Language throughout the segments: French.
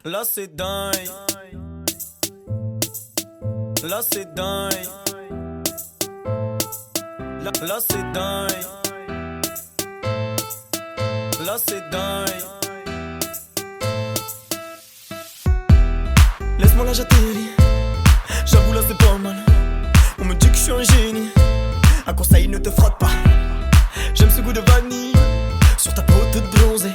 Là c'est dingue. Là c'est dingue. Là c'est dingue. Là c'est dingue. Laisse-moi la j'atterris. J'avoue là c'est pas mal. On me dit que je suis un génie. Un conseil, ne te frotte pas. J'aime ce goût de vanille sur ta peau toute bronzée.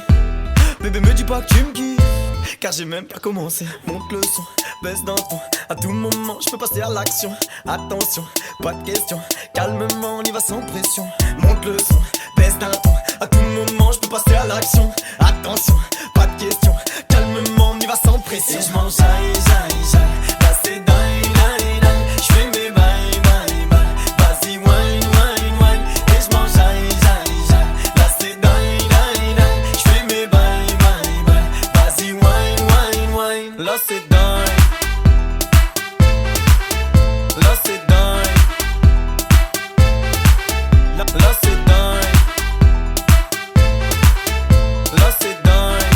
Bébé me dis pas que tu me kiffes, car j'ai même pas commencé. Monte le son, baisse d'un ton. À tout moment je peux passer à l'action. Attention, pas de question. Calmement on y va sans pression. Monte le son, baisse d'un ton. À tout moment je peux passer à l'action. Attention, pas de question. Calmement on y va sans pression. Et je mange aïe, aïe, aïe. Là c'est dingue, dingue, dingue. J'fais mes bails, bails, bails. Vas-y wine, wine, wine. Et je mange aïe, aïe, aïe. Là c'est dingue, dingue, dingue. J'fais mes bails, bails, bails. Vas-y wine, wine, wine. Là c'est dingue. Là c'est dingue. Là c'est dingue. Là c'est dingue.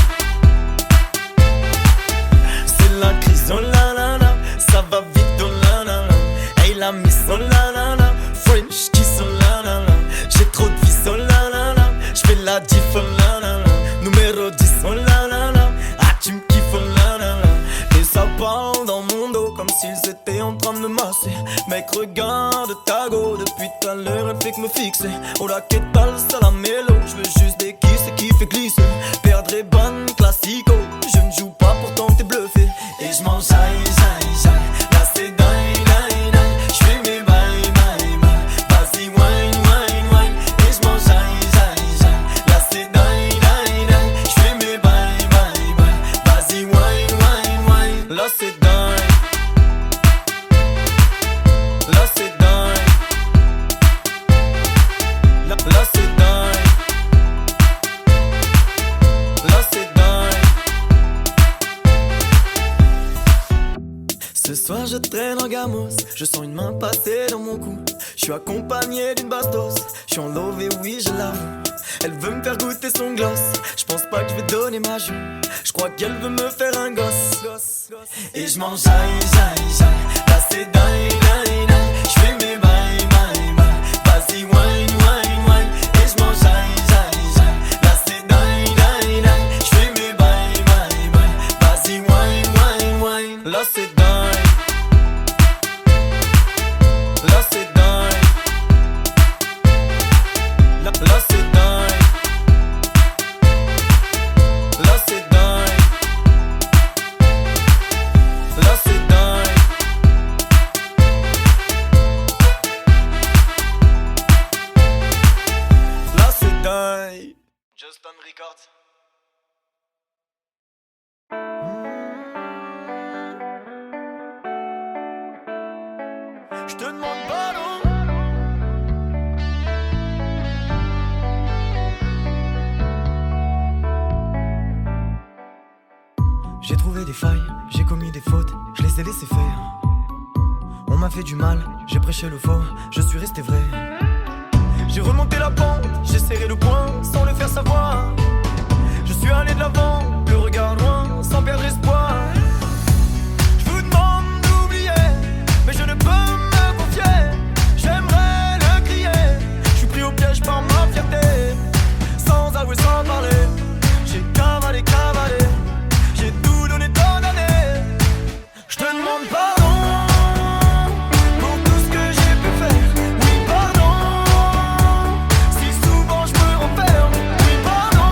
C'est la crise, oh la la la. Ça va vite, oh la la la. Hey la miss, oh la la la. French kiss, oh la la la. J'ai trop de vis, oh la la la. J'fais la diff, oh la la la. Numéro 10, oh la la la. Ah tu me kiffes, oh la la la. Et ça parle dans mon dos comme s'ils étaient en train de me masser. Mec regarde ta go, depuis tout à l'heure elle fait que me fixer. Oh la qu'est tal, ça la mélo. J'veux juste des kisses qui fait glisser. Perdre est bonne, classico. Je ne joue pas pourtant t'es bluffé. Et j'mange aïe, aïe, aïe. Là c'est dingue, dingue, dingue. J'fais mes bails, bails, bails. Vas-y wine, wine, wine. Et j'mange aïe, aïe, aïe. Là c'est dingue, dingue, dingue. J'fais mes bails, bails, bails. Vas-y wine, wine, wine. Là c'est dingue. Là c'est dingue. Là c'est dingue. Là c'est dingue. Ce soir je traîne en gamos. Je sens une main passer dans mon cou. Je suis accompagné d'une bastos. Je suis en love et oui je l'avoue. Elle veut me faire goûter son gloss. Je pense pas que je vais donner ma joue. Je crois qu'elle veut me faire un gosse. Et je mange aïe, aïe, aïe. Là c'est dingue, dingue, dingue. Je fais mes bails, bails, bails. Vas-y wine, wine, wine. Et je mange aïe, aïe, aïe. Là c'est dingue, dingue, dingue. Je fais mes bails, bails, bails. Vas-y wine, wine, wine. Là c'est dingue. Là c'est dingue. Là c'est dingue. Là c'est dingue. Là c'est dingue. Là c'est dingue. Just on records. Je te demande pardon. J'ai trouvé des failles, j'ai commis des fautes, je les ai laissées faire. On m'a fait du mal, j'ai prêché le faux, je suis resté vrai. J'ai remonté la pente, j'ai serré le poing sans le faire savoir. Je suis allé de l'avant, le regard loin, sans perdre espoir. Je vous demande d'oublier, mais je ne peux me confier. J'aimerais le crier, je suis pris au piège par ma fierté. Sans avouer, sans parler, j'ai cavalé, cavalé. J'ai tout donné tant d'années. Je te demande pardon pour tout ce que j'ai pu faire. Oui, pardon si souvent je me renferme. Oui, pardon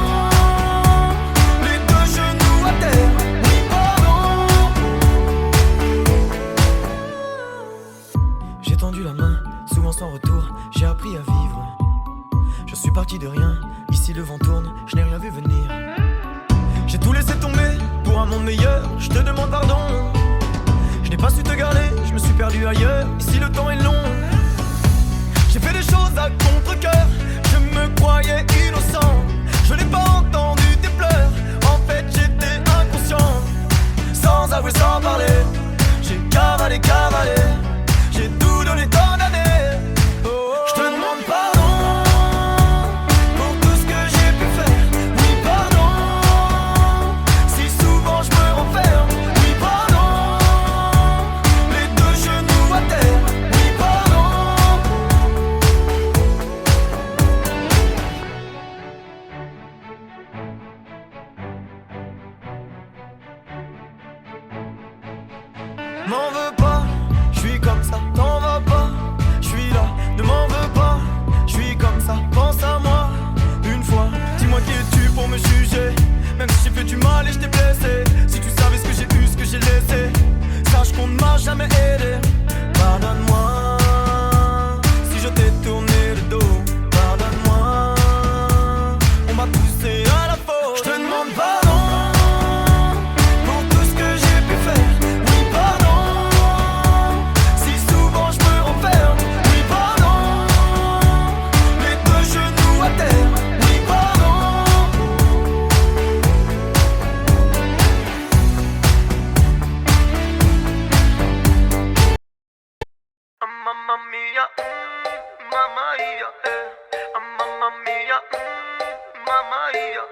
les deux genoux à terre. Oui, pardon. J'ai tendu la main, souvent sans retour. J'ai appris à vivre. Je suis parti de rien, ici le vent tourne. Je n'ai rien vu venir. Sans avouer, sans parler, j'ai tout donné tant d'années. Je te demande pardon pour tout ce que j'ai pu faire. Oui, pardon les deux genoux à terre. Oui, pardon. J'ai tendu la main, souvent sans retour. J'ai appris à vivre. Je suis parti de rien, ici le vent tourne. Je n'ai rien vu venir. J'ai tout laissé tomber pour un monde meilleur. Je te demande pardon. Je n'ai pas su te garder, je me suis perdu ailleurs. Ici le temps est long. J'ai fait des choses à contre-cœur. Je me croyais innocent. Je n'ai pas entendu tes pleurs. En fait j'étais inconscient. Sans avouer, sans parler, j'ai cavalé, cavalé. J'ai tout donné tant d'années. Je te demande pardon pour tout ce que j'ai pu faire. Oui, pardon si souvent je me renferme. me juger. Même si j'ai fait du mal et je t'ai blessé. Si tu savais ce que j'ai eu, ce que j'ai laissé, sache qu'on ne m'a jamais aidé. Pardonne-moi si je t'ai tourné le dos. Pardonne-moi, on m'a poussé à la faute. Je te demande pardon pour tout ce que j'ai pu faire. Oui, pardon si souvent je me renferme. Oui, pardon, les deux genoux à terre. Oui, pardon. Mamma mia, mamma mia, mamma mia, mamma mia.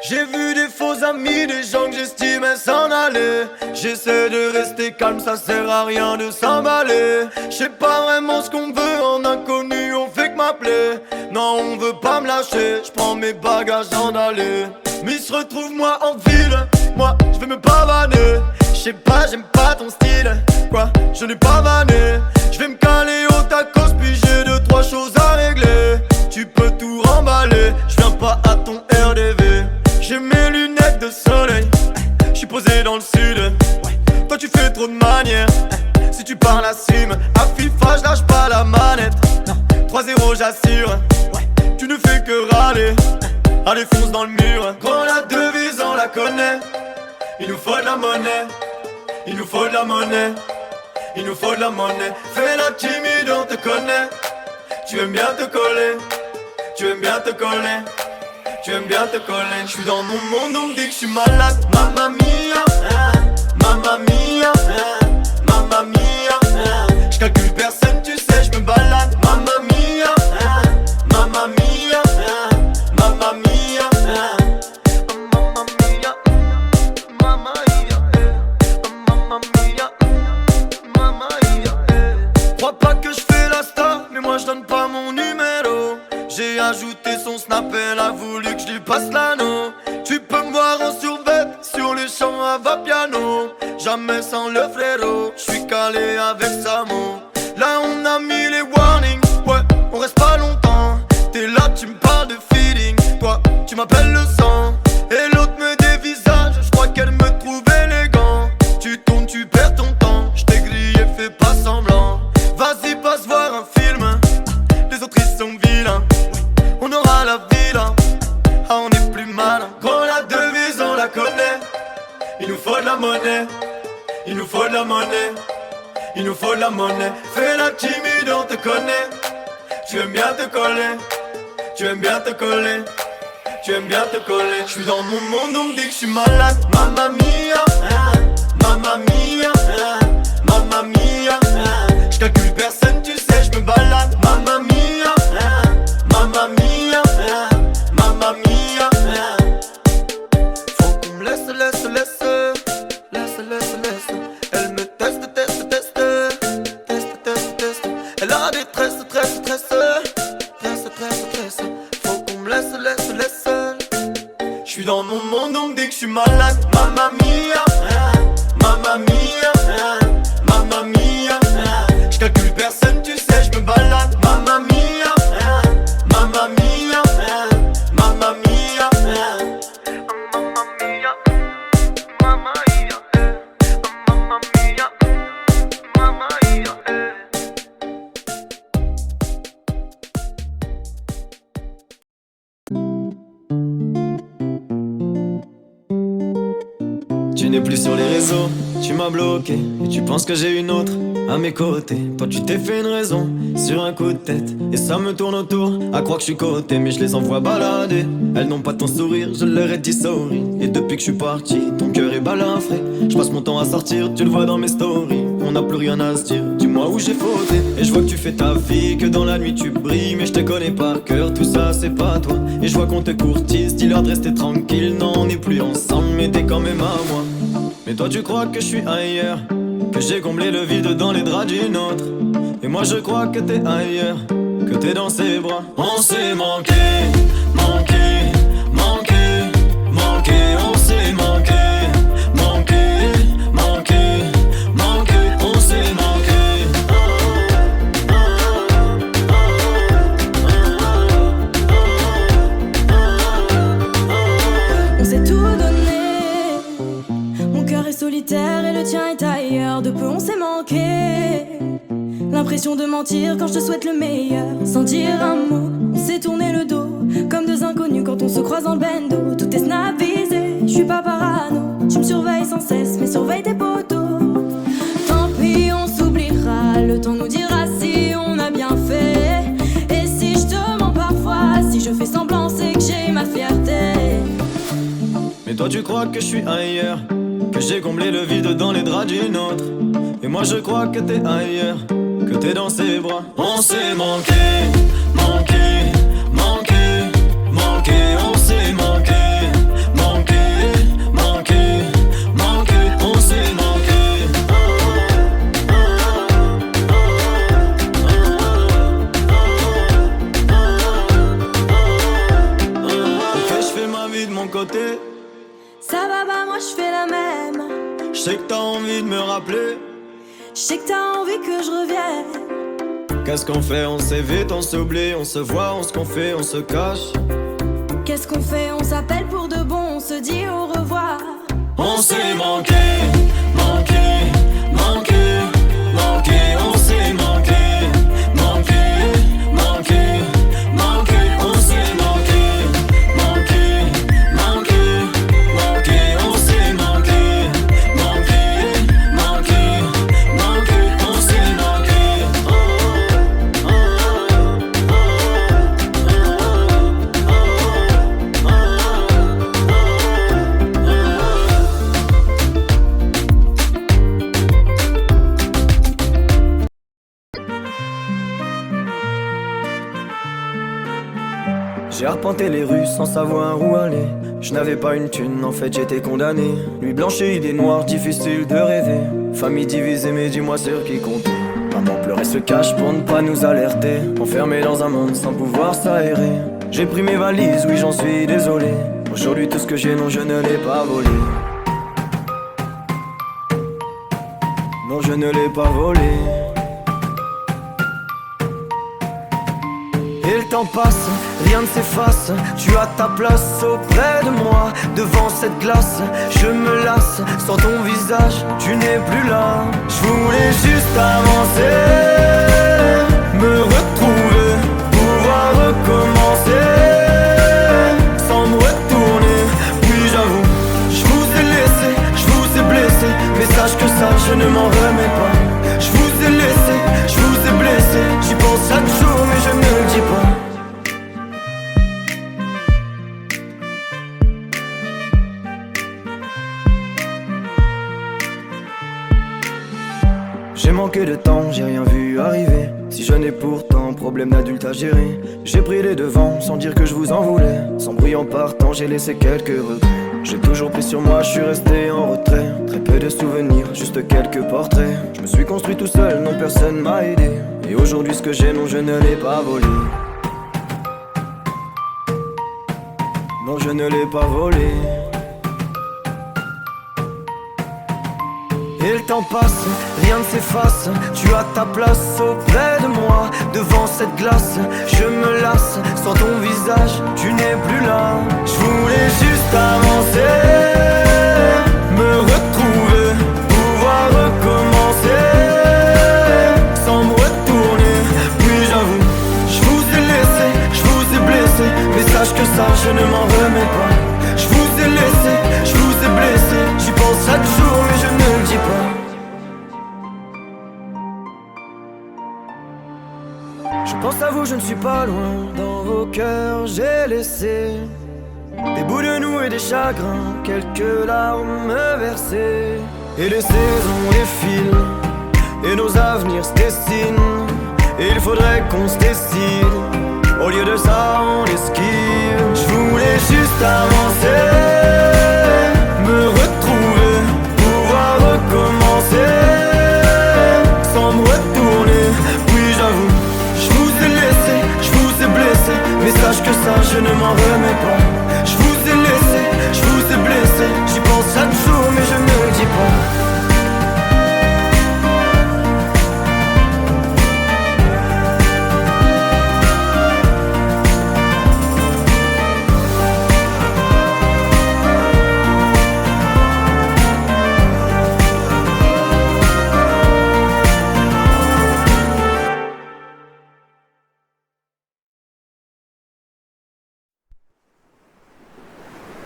J'ai vu des faux amis, des gens que j'estimais s'en aller. J'essaie de rester calme, ça sert à rien de s'emballer. J'sais pas vraiment ce qu'on veut, en inconnu on fait que m'appeler. Non, on veut pas me lâcher, j'prends mes bagages en aller. Mais se retrouve moi en ville, moi j'vais me pavaner. J'sais pas, j'aime pas ton style, quoi, je n'ai pas vanné. J'vais me caler au tacos, puis j'ai deux, trois choses à régler. Tu peux tout remballer, j'viens pas à ton RDV. J'ai mes lunettes de soleil, j'suis posé dans le sud. Toi tu fais trop de manières, si tu parles assume. À FIFA j'lâche pas la manette, 3-0 j'assure. Tu ne fais que râler, allez fonce dans le mur. Quand la devise on la connaît, il nous faut de la monnaie. Il nous faut de la monnaie, il nous faut de la monnaie. Fais la timide, on te connaît. Tu aimes bien te coller, tu aimes bien te coller, tu aimes bien te coller. Je suis dans mon monde, on me dit que je suis malade. Mamma mia, mamma mia, mamma mia. Je calcule personne, tu sais, je me balade. Mamma mia, mamma mia, mamma mia, mamma mia, mamma mia. Mamma mia, crois pas que je fais la star, mais moi je donne pas mon numéro. J'ai ajouté son snap, elle a voulu que je lui passe l'anneau. Tu peux me voir en survêt, sur les champs à va-piano. Jamais sans le frérot, je suis calé avec Samo. Là on a mis les warnings, ouais, on reste pas longtemps. T'es là, tu me parles de feeling, toi, tu m'appelles le sang. Et l'autre me dévisage, je crois qu'elle me trouve élégant. Tu tournes, tu perds ton temps, je t'ai grillé, fais pas semblant. Vas-y, passe voir un film, les autres ils sont vilains. On aura la villa, ah on est plus malin. Quand la devise on la connaît, il nous faut de la monnaie, il nous faut de la monnaie, il nous faut de la monnaie. Fais la timide, on te connaît. Tu aimes bien te coller, tu aimes bien te coller, tu aimes bien te coller. Je suis dans mon monde, on me dit que je suis malade. Mamma mia, mamma mia, mamma mia. Je calcule personne, tu sais, je me balade. Mamma mia, mamma mia, mamma mia. Faut qu'on me laisse, laisse, laisse, laisse, laisse, laisse. Elle me teste, teste, teste, teste, teste, teste. Elle a des tresses, tresses, tresses, tresses, tresses, tresses. Faut qu'on me laisse, laisse, laisse. Je suis dans mon monde, on me dit que je suis malade. Mamma mia, mamma mia, mamma mia. Je calcule personne, tu sais, je me balade. Mamma mia, mamma mia, mamma mia, mamma mia, mamma mia, mamma mia, mamma mia. Tu n'es plus sur les réseaux, tu m'as bloqué. Et tu penses que j'ai une autre à mes côtés. Toi tu t'es fait une raison sur un coup de tête. Et ça me tourne autour, à croire que je suis coté. Mais je les envoie balader, elles n'ont pas ton sourire, je leur ai dit sorry. Et depuis que je suis parti, ton cœur est balafré. Je passe mon temps à sortir, tu le vois dans mes stories. On n'a plus rien à se dire, dis-moi où j'ai fauté. Et je vois que tu fais ta vie, que dans la nuit tu brilles. Mais je te connais par cœur, tout ça c'est pas toi. Et je vois qu'on te courtise, dis-leur de rester tranquille. Non on n'est plus ensemble, mais t'es quand même à moi. Mais toi tu crois que je suis ailleurs, que j'ai comblé le vide dans les draps d'une autre. Et moi je crois que t'es ailleurs, que t'es dans ses bras. On s'est manqué, manqué, manqué, manqué. On s'est manqué, manqué, manqué, manqué. On s'est manqué. tien est ailleurs, de peu on s'est manqué. L'impression de mentir quand je te souhaite le meilleur. Sans dire un mot, on s'est tourné le dos, comme deux inconnus quand on se croise dans le bendo. Tout est snappisé, je suis pas parano. Tu me surveilles sans cesse, mais surveille tes potos. Tant pis, on s'oubliera, le temps nous dira si on a bien fait. Et si je te mens parfois, si je fais semblant, c'est que j'ai ma fierté. Mais toi tu crois que je suis ailleurs, que j'ai comblé le vide dans les draps d'une autre. Et moi je crois que t'es ailleurs, que t'es dans ses bras. On s'est manqué, manqué, manqué, manqué. On s'est manqué, manqué, manqué, manqué. On s'est manqué. Ok, je fais ma vie de mon côté. Ça va pas, moi je fais la même. Je sais que t'as envie de me rappeler. Je sais que t'as envie que je revienne. Qu'est-ce qu'on fait? On s'évite, on s'oublie, on se voit, on se confie, on se cache. Qu'est-ce qu'on fait? On s'appelle pour de bon, on se dit au revoir. On s'est manqué, manqué, manqué, manqué. On s'est manqué, manqué, manqué, manqué. On s'est manqué, manqué, manqué, manqué. On s'est manqué, manqué, manqué, manqué. On s'est manqué. J'ai arpenté les rues sans savoir où aller. Je n'avais pas une thune, en fait j'étais condamné. Nuit blanche et idées noires, difficile de rêver. Famille divisée, mais dis-moi sur qui compter. Maman pleurait se cache pour ne pas nous alerter. Enfermé dans un monde sans pouvoir s'aérer. J'ai pris mes valises, oui j'en suis désolé. Aujourd'hui tout ce que j'ai, non je ne l'ai pas volé. Non je ne l'ai pas volé. Et le temps passe, rien ne s'efface. Tu as ta place auprès de moi. Devant cette glace, je me lasse. Sans ton visage, tu n'es plus là. Je voulais juste avancer, me retrouver, pouvoir recommencer. Sans me retourner, oui j'avoue, je vous ai laissé, je vous ai blessé. Mais sache que ça, je ne m'en remets pas. Je vous ai laissé, je vous ai blessé. J'y pense chaque jour mais je ne le dis pas. J'ai manqué de temps, j'ai rien vu arriver. Si jeune et pourtant, problème d'adulte à gérer. J'ai pris les devants sans dire que je vous en voulais. Sans bruit en partant, j'ai laissé quelques regrets. J'ai toujours pris sur moi, je suis resté en retrait. Très peu de souvenirs, juste quelques portraits. Je me suis construit tout seul, non personne m'a aidé. Et aujourd'hui ce que j'ai, non je ne l'ai pas volé. Non je ne l'ai pas volé. Et le temps passe, rien ne s'efface. Tu as ta place auprès de moi. Devant cette glace, je me lasse. Sans ton visage, tu n'es plus là. Je voulais juste avancer, me retrouver, pouvoir recommencer. Sans me retourner, puis j'avoue, je vous ai laissé, je vous ai blessé. Mais sache que ça, je ne m'en remets pas. Je vous ai laissé, je vous ai blessé. J'y pense chaque jour mais je ne le dis pas. Je pense à vous, je ne suis pas loin. Dans vos cœurs j'ai laissé des bouts de nous et des chagrins, quelques larmes versées. Et les saisons défilent et nos avenirs se dessinent. Et il faudrait qu'on se décide. Au lieu de ça on esquive. Je voulais juste avancer, me retrouver, pouvoir recommencer. Sans me retourner, oui j'avoue, je vous ai laissé, je vous ai blessé. Mais sache que ça je ne m'en remets pas. Je vous ai laissé, je vous ai blessé. J'y pense chaque jour mais je ne le dis pas.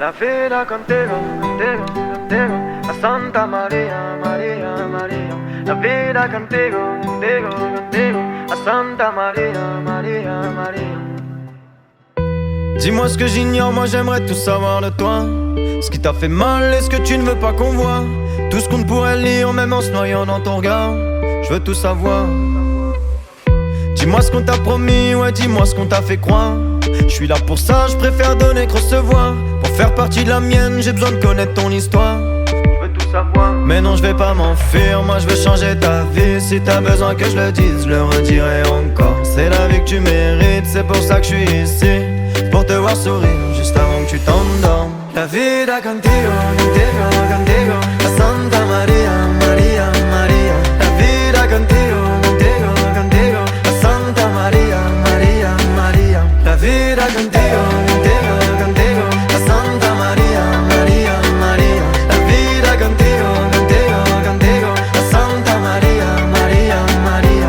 La vida contigo, contigo, contigo, a Santa María, María, María. La vida contigo, contigo, contigo, a Santa María, María, María. Dis-moi ce que j'ignore, moi j'aimerais tout savoir de toi. Ce qui t'a fait mal et ce que tu ne veux pas qu'on voit. Tout ce qu'on ne pourrait lire même en se noyant dans ton regard. Je veux tout savoir. Dis-moi ce qu'on t'a promis, ouais dis-moi ce qu'on t'a fait croire. Je suis là pour ça, je préfère donner que recevoir. Pour faire partie de la mienne, j'ai besoin de connaître ton histoire. Je veux tout savoir. Mais non, je vais pas m'enfuir, moi je veux changer ta vie. Si t'as besoin que je le dise, je le redirai encore. C'est la vie que tu mérites, c'est pour ça que je suis ici. Pour te voir sourire, juste avant que tu t'endormes. La vida contigo, contigo, contigo, la Santa María, María, María. La vida contigo, contigo, contigo, la Santa María, María, María. La vida contigo, contigo, contigo, la Santa María, María, María. La vida contigo, contigo, contigo, la Santa María, María, María.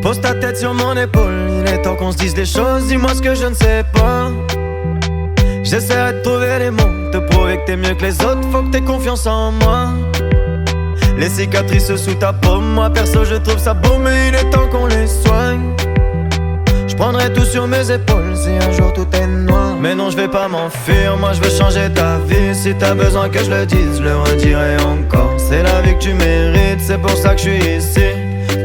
Pose ta tête sur mon épaule, il est temps qu'on se dise des choses, dis-moi ce que je ne sais pas. J'essaierai de trouver les mots, te prouver que t'es mieux que les autres, faut que t'aies confiance en moi. Les cicatrices sous ta paume, moi perso je trouve ça beau, mais il est temps qu'on les soigne. Je prendrai tout sur mes épaules si un jour tout est noir. Mais non, je vais pas m'enfuir, moi je veux changer ta vie. Si t'as besoin que je le dise, je le redirai encore. C'est la vie que tu mérites, c'est pour ça que je suis ici.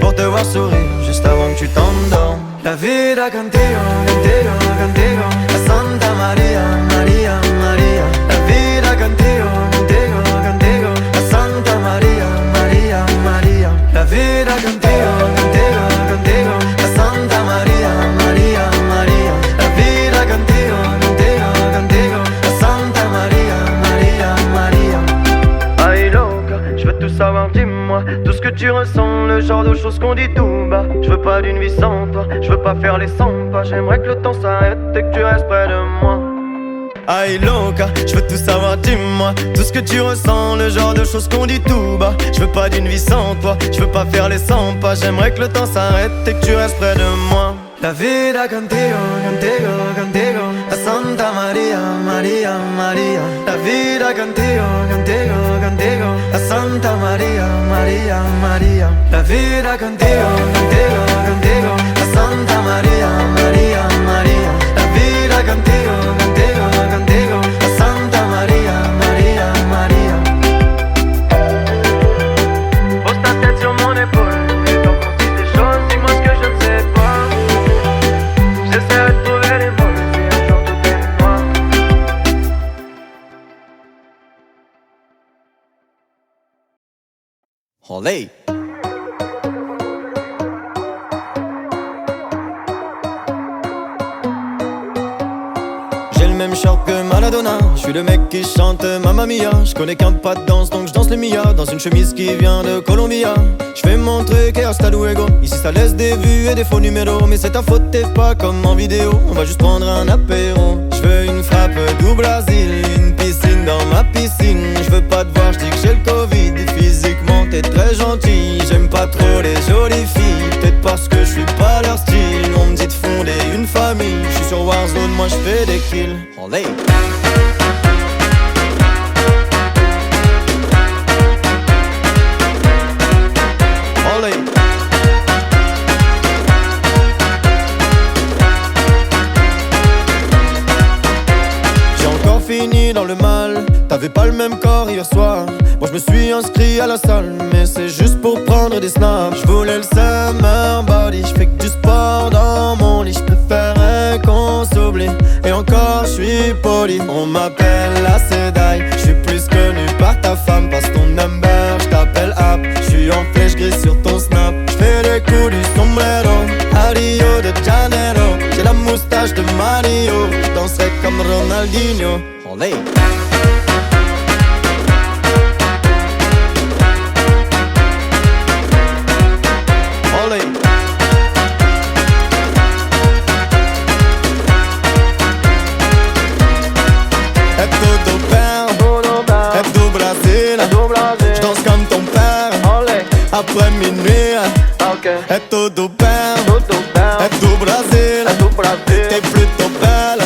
Pour te voir sourire, juste avant que tu t'endormes. La vida contigo, contigo, contigo, la Santa María, María, María. La vida contigo, contigo, contigo, la Santa María, María, María. La vida contigo, contigo, contigo, la Santa María, María, María. La vida contigo, contigo, contigo, la Santa María, María, María. Ay loca, je veux tout savoir, dis-moi tout ce que tu ressens, le genre de choses qu'on dit tout bas. Je veux pas d'une vie sans toi, je veux pas faire les 100 pas. J'aimerais que le temps s'arrête et que tu restes près de moi. Ay loca, je veux tout savoir, dis-moi tout ce que tu ressens, le genre de choses qu'on dit tout bas. Je veux pas d'une vie sans toi, je veux pas faire les 100 pas. J'aimerais que le temps s'arrête et que tu restes près de moi. La vida contigo, contigo, contigo, la Santa María, María, María. La vida contigo, contigo, contigo, la Santa María, María, María. La vida contigo, contigo, contigo, la Santa María, María, María. La vida contigo, contigo, contigo, la Santa María, María, María. Pose ta tête sur mon épaule, et quand on dit des choses, dis-moi ce que je ne sais pas. J'essaierai de trouver les mots, si un jour tout est noir. Olé. J'ai le même short que Maradona. Je suis le mec qui chante Mamma Mia. Je connais qu'un pas de danse donc je danse le Mia. Dans une chemise qui vient de Colombia. Je fais mon truc et hasta luego. Ici ça laisse des vues et des faux numéros. Mais c'est ta faute, t'es pas comme en vidéo. On va juste prendre un apéro. Je veux une frappe du Brésil, une piscine dans ma piscine. Je veux pas te voir, je dis que j'ai le Covid. Physiquement t'es très gentil. J'aime pas trop les jolies filles. Peut-être parce que je suis pas leur style. On me dit de fonder une famille. Je suis sur Warzone, moi je fais des kills. Olé. Olé. J'ai encore fini dans le mal. T'avais pas le même corps hier soir. Moi je me suis inscrit à la salle, mais c'est juste pour prendre des snaps. Je voulais le summer body, je fais que du sport dans mon lit. Je préférais qu'on s'oublie, et encore je suis poli. On m'appelle la Sedai, je suis plus connu par ta femme. Passe ton number, je t'appelle app. Je suis en flèche grise sur ton snap. Je fais les coups du sombrero à Rio de Janeiro. J'ai la moustache de Mario, je danserai comme Ronaldinho. Olé. Après minuit, é tudo bem, é do Brasil, t'es plutôt belle,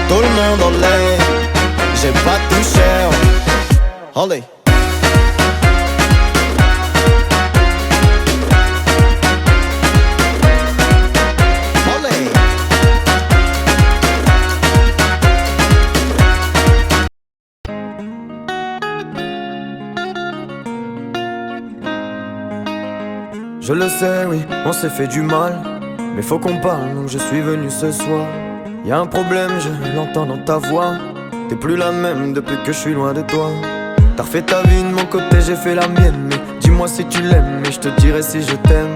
tout le monde en l'air. J'ai pas tout cher. Allez. Je le sais, oui, on s'est fait du mal, mais faut qu'on parle, donc je suis venu ce soir. Y'a un problème, je l'entends dans ta voix. T'es plus la même depuis que je suis loin de toi. T'as refait ta vie de mon côté, j'ai fait la mienne. Mais dis-moi si tu l'aimes, et je te dirai si je t'aime.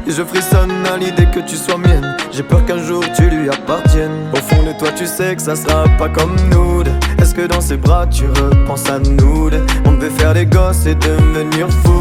Et je frissonne à l'idée que tu sois mienne. J'ai peur qu'un jour tu lui appartiennes. Au fond de toi tu sais que ça sera pas comme nous deux. Est-ce que dans ses bras tu repenses à nous deux? On devait faire des gosses et devenir fous.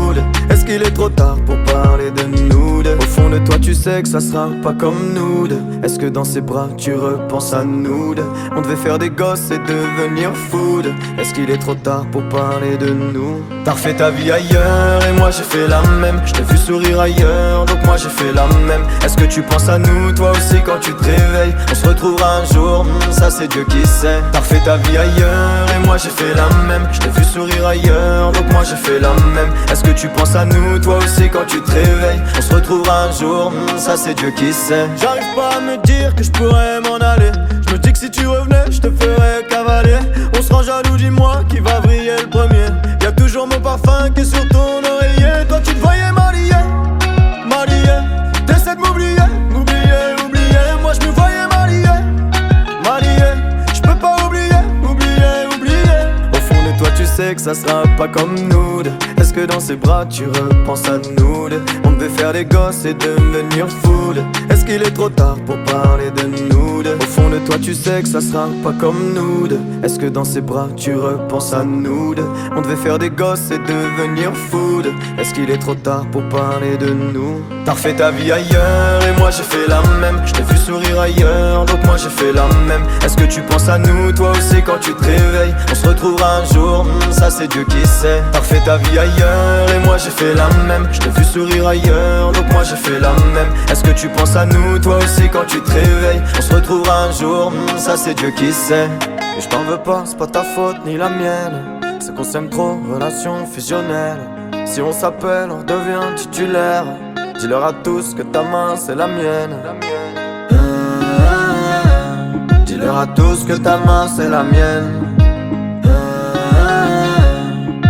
Est-ce qu'il est trop tard pour parler de nous deux? Au fond de toi tu sais que ça sera pas comme nous deux. Est-ce que dans ses bras tu repenses à nous deux? On devait faire des gosses et devenir fous. Est-ce qu'il est trop tard pour parler de nous? T'as refait ta vie ailleurs et moi j'ai fait la même. Je t'ai vu sourire ailleurs donc moi j'ai fait la même. Est-ce que tu penses à nous toi aussi quand tu te réveilles? On se retrouvera un jour, ça c'est Dieu qui sait. T'as refait ta vie ailleurs et moi j'ai fait la même. Je t'ai vu sourire ailleurs donc moi j'ai fait la même. Est-ce que tu penses à nous toi aussi quand tu te réveilles? On se retrouvera un jour, ça c'est Dieu qui sait. J'arrive pas à me dire que je pourrais m'en aller. Je me dis que si tu revenais je te ferais cavaler. On se rend jaloux, dis-moi qui va briller le premier. Y'a toujours mon parfum qui est sur ton oreiller. Toi tu te voyais marié, marié. T'essaies de m'oublier, m'oublier, oublier. Moi je me voyais marié, marié. Je peux pas oublier, oublier, oublier. Au fond de toi tu sais que ça sera pas comme nous deux. Est-ce que dans ses bras tu repenses à nous deux? On devait faire des gosses et devenir fous. Est-ce qu'il est trop tard pour parler de nous deux? Au fond de toi tu sais que ça sera pas comme nous deux. Est-ce que dans ses bras tu repenses à nous deux? On devait faire des gosses et devenir fous. Est-ce qu'il est trop tard pour parler de nous? T'as refait ta vie ailleurs et moi j'ai fait la même. Je t'ai vu sourire ailleurs donc moi j'ai fait la même. Est-ce que tu penses à nous toi aussi quand tu te réveilles? On se retrouvera un jour, ça c'est Dieu qui sait. T'as refait ta vie ailleurs et moi j'ai fait la même. Je t'ai vu sourire ailleurs donc moi j'ai fait la même. Est-ce que tu penses à nous toi aussi quand tu te réveilles? On se retrouvera un jour, ça c'est Dieu qui sait. Et je t'en veux pas, c'est pas ta faute ni la mienne. C'est qu'on s'aime trop, relation fusionnelle. Si on s'appelle, on devient titulaire. Dis-leur à tous que ta main c'est la mienne. Dis-leur à tous que ta main c'est la mienne.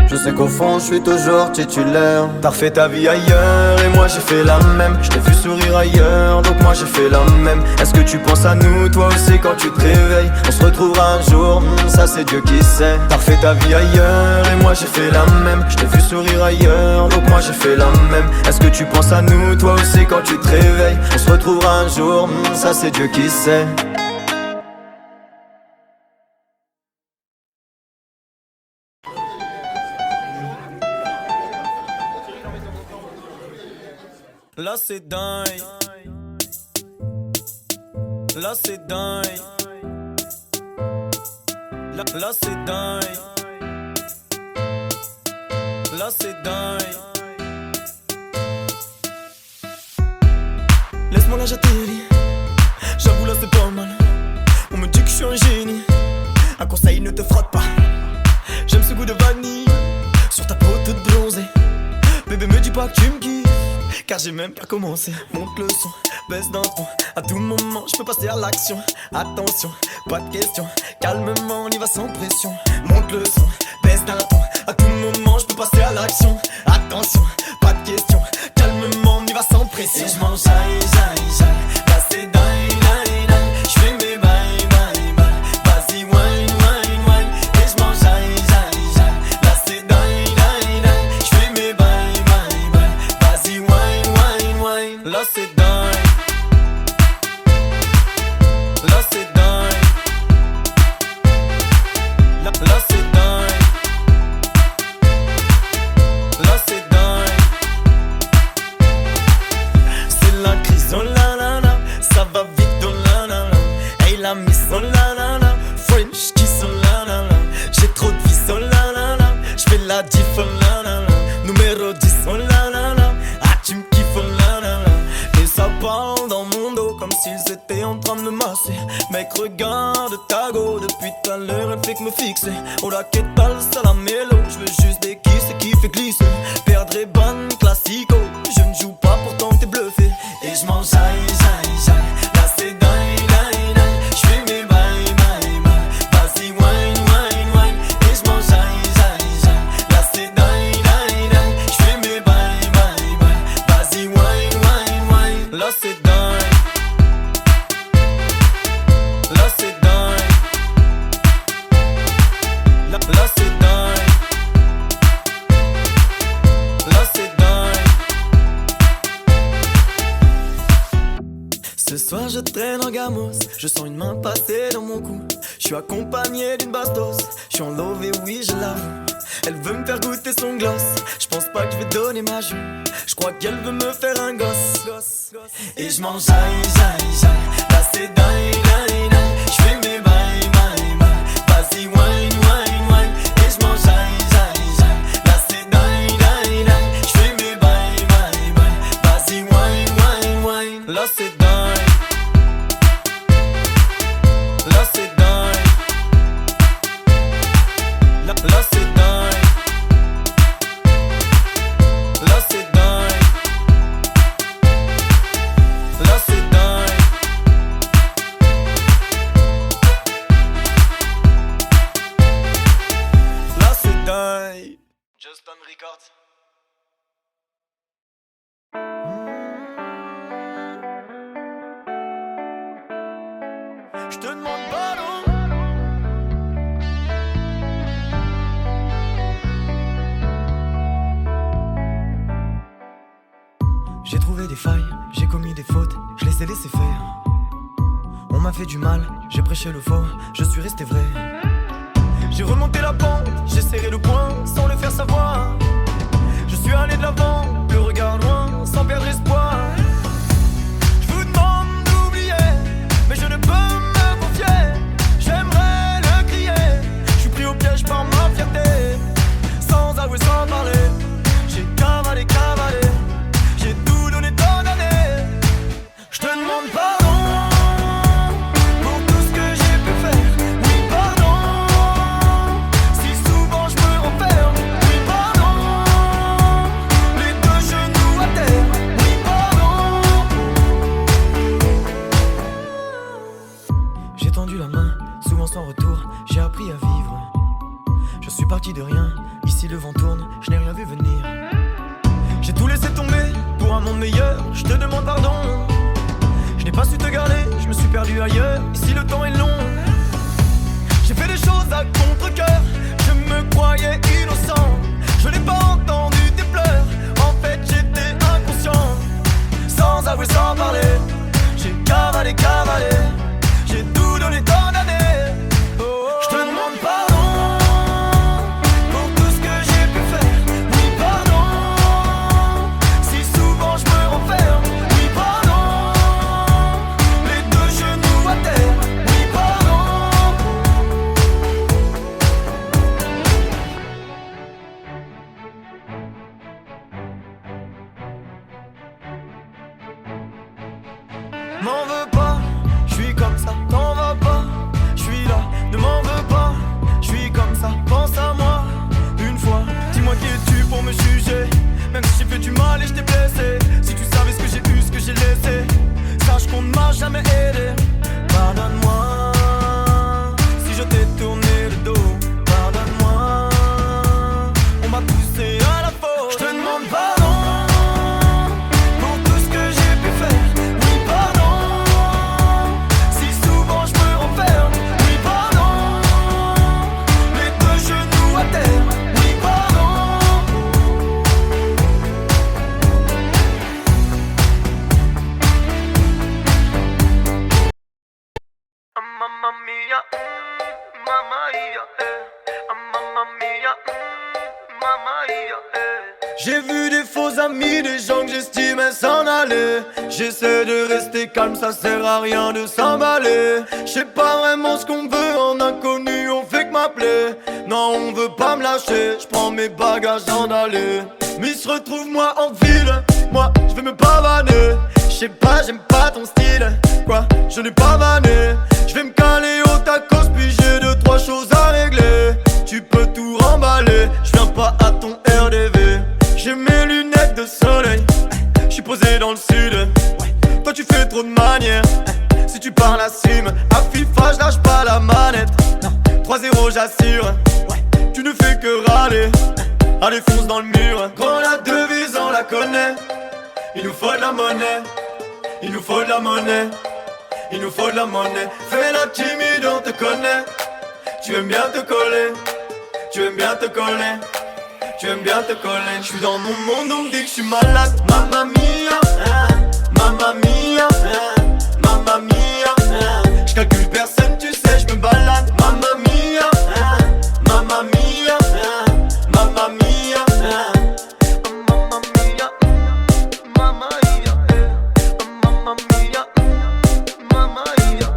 Je sais qu'au fond je suis toujours titulaire. T'as refait ta vie ailleurs et moi j'ai fait la même. Je t'ai vu sourire ailleurs donc moi j'ai fait la même. Est-ce que tu penses à nous toi aussi quand tu te réveilles? On se retrouvera un jour, ça c'est Dieu qui sait. T'as refait ta vie ailleurs et moi j'ai fait la même. Je t'ai vu sourire ailleurs donc moi j'ai fait la même. Est-ce que tu penses à nous toi aussi quand tu te réveilles? On se retrouvera un jour, ça c'est Dieu qui sait. Là c'est dingue. Là c'est dingue. Là c'est dingue. Là c'est dingue. Laisse-moi la jatellerie. J'avoue là c'est pas mal. On me dit que je suis un génie. Un conseil, ne te frotte pas. J'aime ce goût de vanille sur ta peau toute bronzée. Bébé me dis pas que tu me kiffes, car j'ai même pas commencé. Monte le son, baisse d'un ton. À tout moment, je peux passer à l'action. Attention, pas de question. Calmement, on y va sans pression. Monte le son, baisse d'un ton. À tout moment, je peux passer à l'action. Attention, pas de question. Calmement, on y va sans pression. Et je m'en jaille, jaille, jaille. Là c'est dingue, dingue, dingue. Je fais mes bails, bails, bails. Vas-y, wine, wine, wine. Et je m'en jaille, jaille, jaille. Là c'est dingue, dingue, dingue. Je fais mes bails, bails, bails. Vas-y, wine, wine, wine. Là c'est dingue. Là c'est dingue. Là c'est dingue. Là c'est dingue. C'est la crise. Depuis tout à l'heure elle fait que me fixer. Oh la quête balle, ça la mélo. Je veux juste des kisses qui fait glisser. Perdre est bonne, classico. Je ne joue pas pourtant t'es bluffé. Et je m'en jaille, jaille, jaille. Là c'est dingue, dingue, dingue. J'fais mes bails, bails, bails. Vas-y wine, wine, wine. Et je m'en jaille, jaille, jaille. Là c'est dingue, dingue, dingue. J'fais mes bails, bails, bails. Vas-y wine, wine, wine. Là c'est dingue. Là c'est dingue. Là c'est dingue. Là c'est dingue. Ce soir je traîne en gamos. Je sens une main passer dans mon cou. Je suis accompagné d'une bastos. Je suis en love et oui je l'avoue. Elle veut me faire goûter son gloss. Je pense pas que je vais donner ma joue. Je crois qu'elle veut me faire un gosse. Et je m'en jaille, jaille, jaille. Là c'est dingue, dingue, dingue. Je fais mes bails, bails, bails. Vas-y wine, wine, wine. Et je m'en jaille, jaille, jaille. Là c'est dingue, dingue, dingue. Je fais mes bails, bails, bails. Vas-y wine, wine, wine. Là c'est dingue. Là c'est dingue. Là c'est dingue. Là c'est dingue. Là c'est dingue. Là c'est dingue. Just on Records. Je te demande pardon. J'ai trouvé des failles, j'ai commis des fautes, je les ai laissées faire. On m'a fait du mal, j'ai prêché le faux, je suis resté vrai. J'ai remonté la pente, j'ai serré le poing sans le faire savoir. Je suis allé de l'avant, le regard loin, sans perdre espoir. Je vous demande d'oublier, mais je ne peux me confier. J'aimerais le crier, je suis pris au piège par ma fierté. Sans avouer, sans parler, j'ai cavalé, cavalé. J'ai tout donné tant d'années. Je te demande pardon pour tout ce que j'ai pu faire. Oui pardon, si souvent je me renferme. Oui pardon, les deux genoux à terre. Oui pardon. J'ai tendu la main, souvent sans retour. J'ai appris à vivre. Je suis parti de rien, ici le vent tourne. Je n'ai rien vu venir. J'ai tout laissé tomber pour un monde meilleur, je te demande pardon. Je n'ai pas su te garder, je me suis perdu ailleurs. Ici le temps est long. J'ai fait des choses à contre-cœur. Je me croyais innocent. Je n'ai pas entendu tes pleurs. En fait j'étais inconscient. Sans avouer, sans parler, j'ai cavalé, cavalé. J'ai tout donné tant d'années. Je te demande pardon. M'en veux pas, je suis comme ça, t'en vas pas. Je suis là, ne m'en veux pas. Je suis comme ça, pense à moi. Une fois, dis-moi qui es-tu pour me juger. Même si j'ai fait du mal et je t'ai blessé. Si tu savais ce que j'ai eu, ce que j'ai laissé. Sache qu'on ne m'a jamais aidé. Pardonne-moi si je t'ai tourné le dos. Pardonne-moi, on m'a poussé à la faute. Je te demande pardon. J'ai vu des faux amis, des gens que j'estimais s'en aller. J'essaie de rester calme, ça sert à rien de s'emballer. J'sais pas vraiment ce qu'on veut, en inconnu on fait que m'appeler. Non on veut pas me lâcher, j'prends mes bagages en aller. Mais se retrouve moi en ville, moi j'vais me pavaner. J'sais pas, j'aime pas ton style, quoi, je n'ai pas vanné. J'vais me caler au tacos puis j'ai deux, trois j'assure. Tu ne fais que râler. Allez fonce dans le mur. Quand la devise on la connaît. Il nous faut de la monnaie. Il nous faut de la monnaie. Il nous faut de la monnaie. Fais la timide, on te connaît. Tu aimes bien te coller. Tu aimes bien te coller. Tu aimes bien te coller. Je suis dans mon monde, on me dit que je suis malade. Mamma mia, mamma mia, mamma mia. Je calcule personne, tu sais, je me balade. Mamma mia, mamma mia, mamma mia, mamma mia, mamma mia, mamma mia, mamma mia.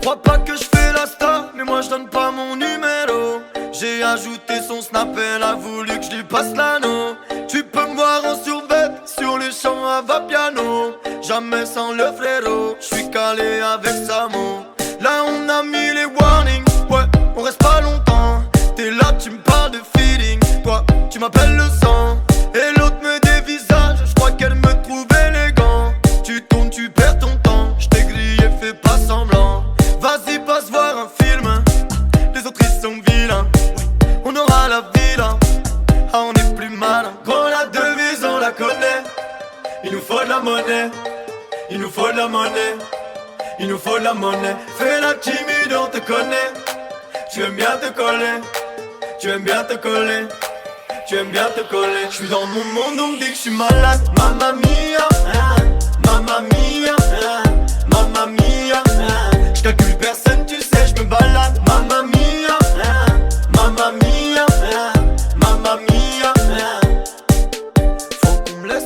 Crois pas que je fais la star, mais moi je donne pas mon numéro. J'ai ajouté son snap, elle a voulu que je lui passe l'anneau. Tu peux me voir en survêt, sur les champs à va-piano. Jamais sans le frérot, je suis calé avec Samo. Là on a mis les warnings, ouais, on reste pas longtemps. T'es là, tu me parles de feeling, toi, tu m'appelles le sang. Et l'autre me dévisage, je crois qu'elle me trouve élégant. Tu tournes, tu perds ton temps, je t'ai grillé, fais pas semblant. Vas-y, passe voir un film, les autres ils sont vilains. On aura la villa, ah on est plus malin. Quand la devise on la connaît. Il nous faut de la monnaie. Il nous faut de la monnaie. Il nous faut de la monnaie. Fais la timide, on te connaît. Tu aimes bien te coller. Tu aimes bien te coller. Tu aimes bien te coller. Je suis dans mon monde, on me dit que je suis malade. Mamma mia, mamma mia, mamma mia. Je calcule personne, tu sais, je me balade. Mamma mia, mamma mia, mamma mia. Faut qu'on me laisse.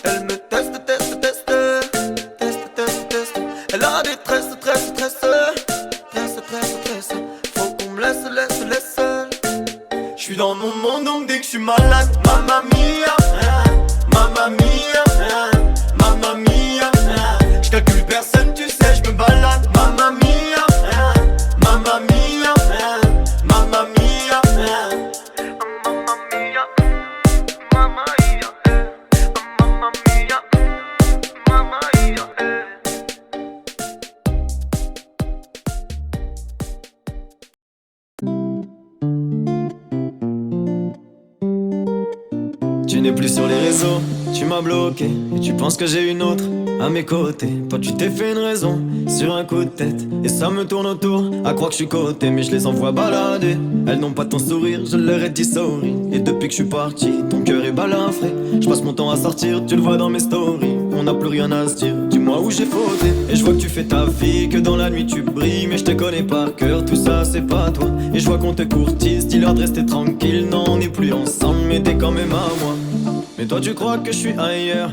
Elle me teste. Elle a des tresses. Faut qu'on me laisse. J'suis dans mon monde, on me dit que j'suis malade. Mamma mia, mamma mia, mamma mia. J'calcule personne, tu sais, j'me balade. Mamma mia, mamma mia, mamma mia. Mamma mia, mamma mia, mamma mia, mamma mia. Tu n'es plus sur les réseaux, tu m'as bloqué. Et tu penses que j'ai une autre à mes côtés. Toi tu t'es fait une raison sur un coup de tête. Et ça me tourne autour, à croire que je suis coté. Mais je les envoie balader, elles n'ont pas ton sourire, je leur ai dit sorry. Et depuis que je suis parti, ton cœur est balafré. Je passe mon temps à sortir, tu le vois dans mes stories. On n'a plus rien à se dire, dis-moi où j'ai fauté. Et je vois que tu fais ta vie, que dans la nuit tu brilles. Mais je te connais par cœur, tout ça c'est pas toi. Et je vois qu'on te courtise, dis-leur de rester tranquille. Non on n'est plus ensemble, mais t'es quand même à moi. Mais toi tu crois que je suis ailleurs,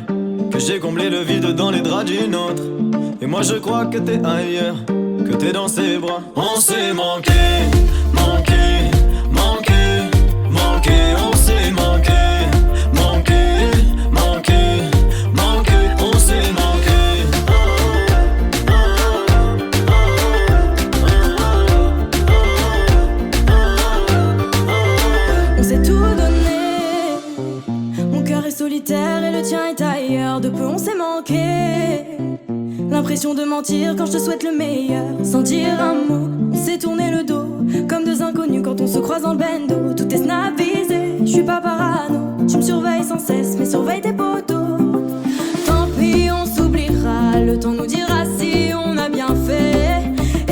que j'ai comblé le vide dans les draps d'une autre. Et moi je crois que t'es ailleurs, que t'es dans ses bras. On s'est manqué, manqué, manqué, manqué. On s'est manqué, manqué, manqué, manqué. On s'est manqué. On s'est tout donné. Mon cœur est solitaire et le tien est ailleurs. De peu on s'est manqué. L'impression de mentir quand je te souhaite le meilleur. Sans dire un mot, on s'est tourné le dos. Comme deux inconnus quand on se croise dans le bendo. Tout est snap visé, je suis pas parano. Tu me surveilles sans cesse, mais surveille tes potos. Tant pis, on s'oubliera. Le temps nous dira si on a bien fait.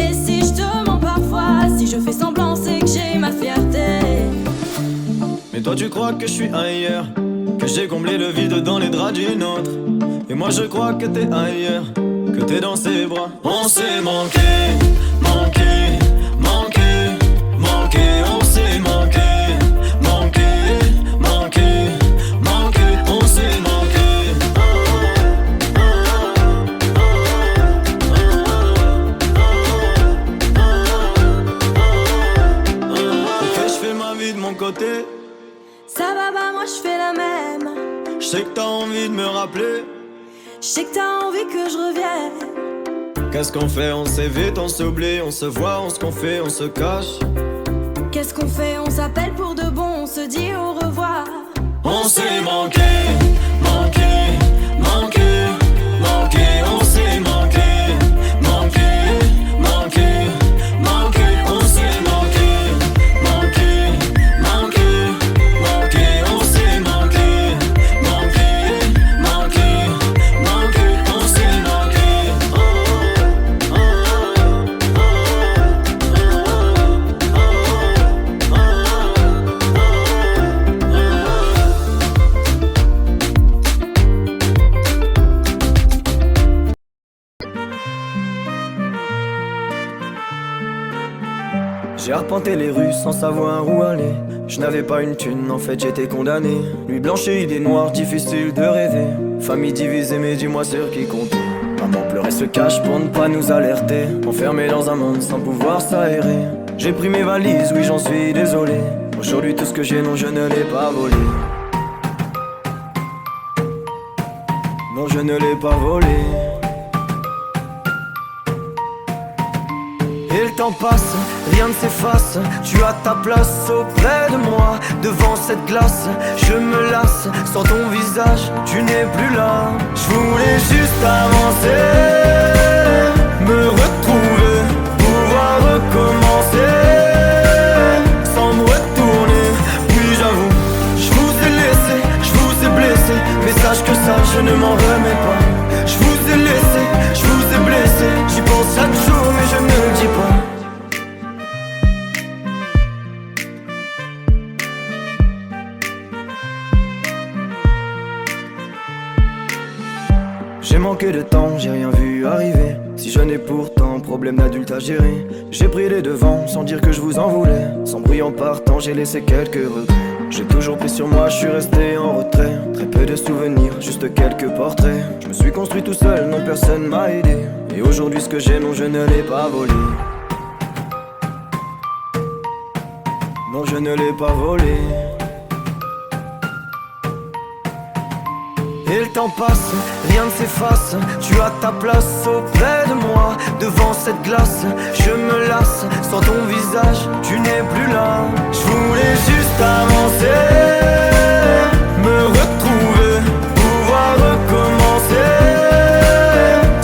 Et si je te mens parfois, si je fais semblant, c'est que j'ai ma fierté. Mais toi tu crois que je suis ailleurs, que j'ai comblé le vide dans les draps d'une autre. Et moi je crois que t'es ailleurs, que t'es dans ses bras. On s'est manqué, manqué, manqué, manqué. On s'est manqué, manqué, manqué, manqué. On s'est manqué. Ok, je fais ma vie de mon côté. Ça va pas, moi je fais la même. Je sais que t'as envie de me rappeler. Je sais que t'as envie que je revienne. Qu'est-ce qu'on fait? On s'évite, on s'oublie, on se voit, on se confie, on se cache. Qu'est-ce qu'on fait? On s'appelle pour de bon, on se dit au revoir. On s'est manqué, manqué, manqué, manqué. On s'est manqué, manqué, manqué, J'ai arpenté les rues sans savoir où aller. Je n'avais pas une thune, en fait j'étais condamné. Nuit blanche et idées noires, difficile de rêver. Famille divisée, mais dis-moi sur qui compter. Maman pleurait ce cache pour ne pas nous alerter. Enfermé dans un monde sans pouvoir s'aérer. J'ai pris mes valises, oui j'en suis désolé. Aujourd'hui tout ce que j'ai, non je ne l'ai pas volé. Non je ne l'ai pas volé. Et le temps passe, rien ne s'efface. Tu as ta place auprès de moi. Devant cette glace, je me lasse. Sans ton visage, tu n'es plus là. Je voulais juste avancer, me retrouver, pouvoir recommencer, sans me retourner. Puis j'avoue, je vous ai laissé, je vous ai blessé. Mais sache que ça, je ne m'en remets pas. Je vous ai laissé, je vous ai blessé. J'y pense chaque jour mais je ne le dis pas. J'ai manqué de temps, j'ai rien vu arriver. Si jeune et pourtant, problème d'adulte à gérer. J'ai pris les devants sans dire que je vous en voulais. Sans bruit en partant, j'ai laissé quelques regrets. J'ai toujours pris sur moi, je suis resté en retrait. Très peu de souvenirs, juste quelques portraits. Je me suis construit tout seul, non personne m'a aidé. Et aujourd'hui ce que j'ai, non je ne l'ai pas volé. Non je ne l'ai pas volé. Et le temps passe, rien ne s'efface. Tu as ta place auprès de moi. Devant cette glace, je me lasse. Sans ton visage, tu n'es plus là. Je voulais juste avancer, me retrouver, pouvoir recommencer,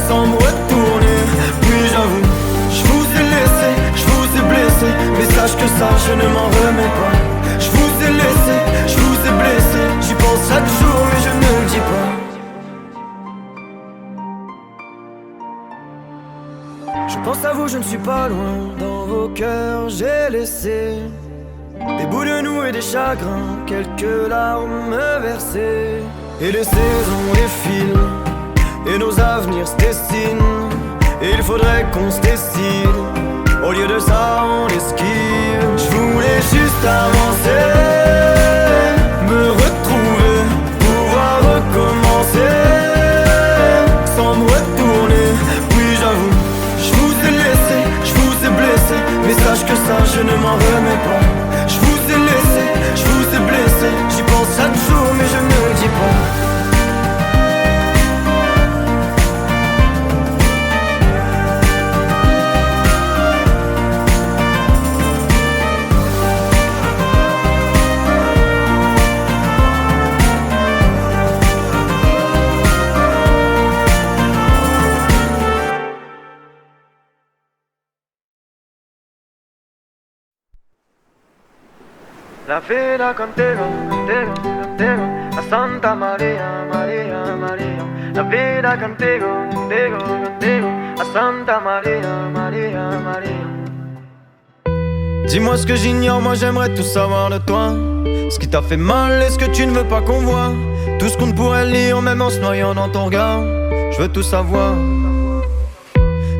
sans me retourner. Puis j'avoue, je vous ai laissé, je vous ai blessé. Mais sache que ça, je ne m'en remets pas. Je vous ai laissé, je vous ai blessé. J'y pense chaque jour mais je ne le dis pas. Je pense à vous, je ne suis pas loin. Dans vos cœurs j'ai laissé des bouts de nous et des chagrins, quelques larmes versées. Et les saisons défilent et nos avenirs se dessinent. Et il faudrait qu'on se décide. Au lieu de ça on esquive. Je voulais juste avancer, me retrouver, pouvoir recommencer, sans me retourner. Puis j'avoue, je vous ai laissé, je vous ai blessé. Mais sache que ça je ne m'en remets pas. Je vous ai laissé, je vous ai blessé. J'y pense chaque jour mais je ne le dis pas. La vida contigo, contigo, contigo, a Santa María, María, María. La vida contigo, contigo, contigo, a Santa María, María, María. Dis-moi ce que j'ignore, moi j'aimerais tout savoir de toi. Ce qui t'a fait mal et ce que tu ne veux pas qu'on voit. Tout ce qu'on ne pourrait lire même en se noyant dans ton regard. Je veux tout savoir.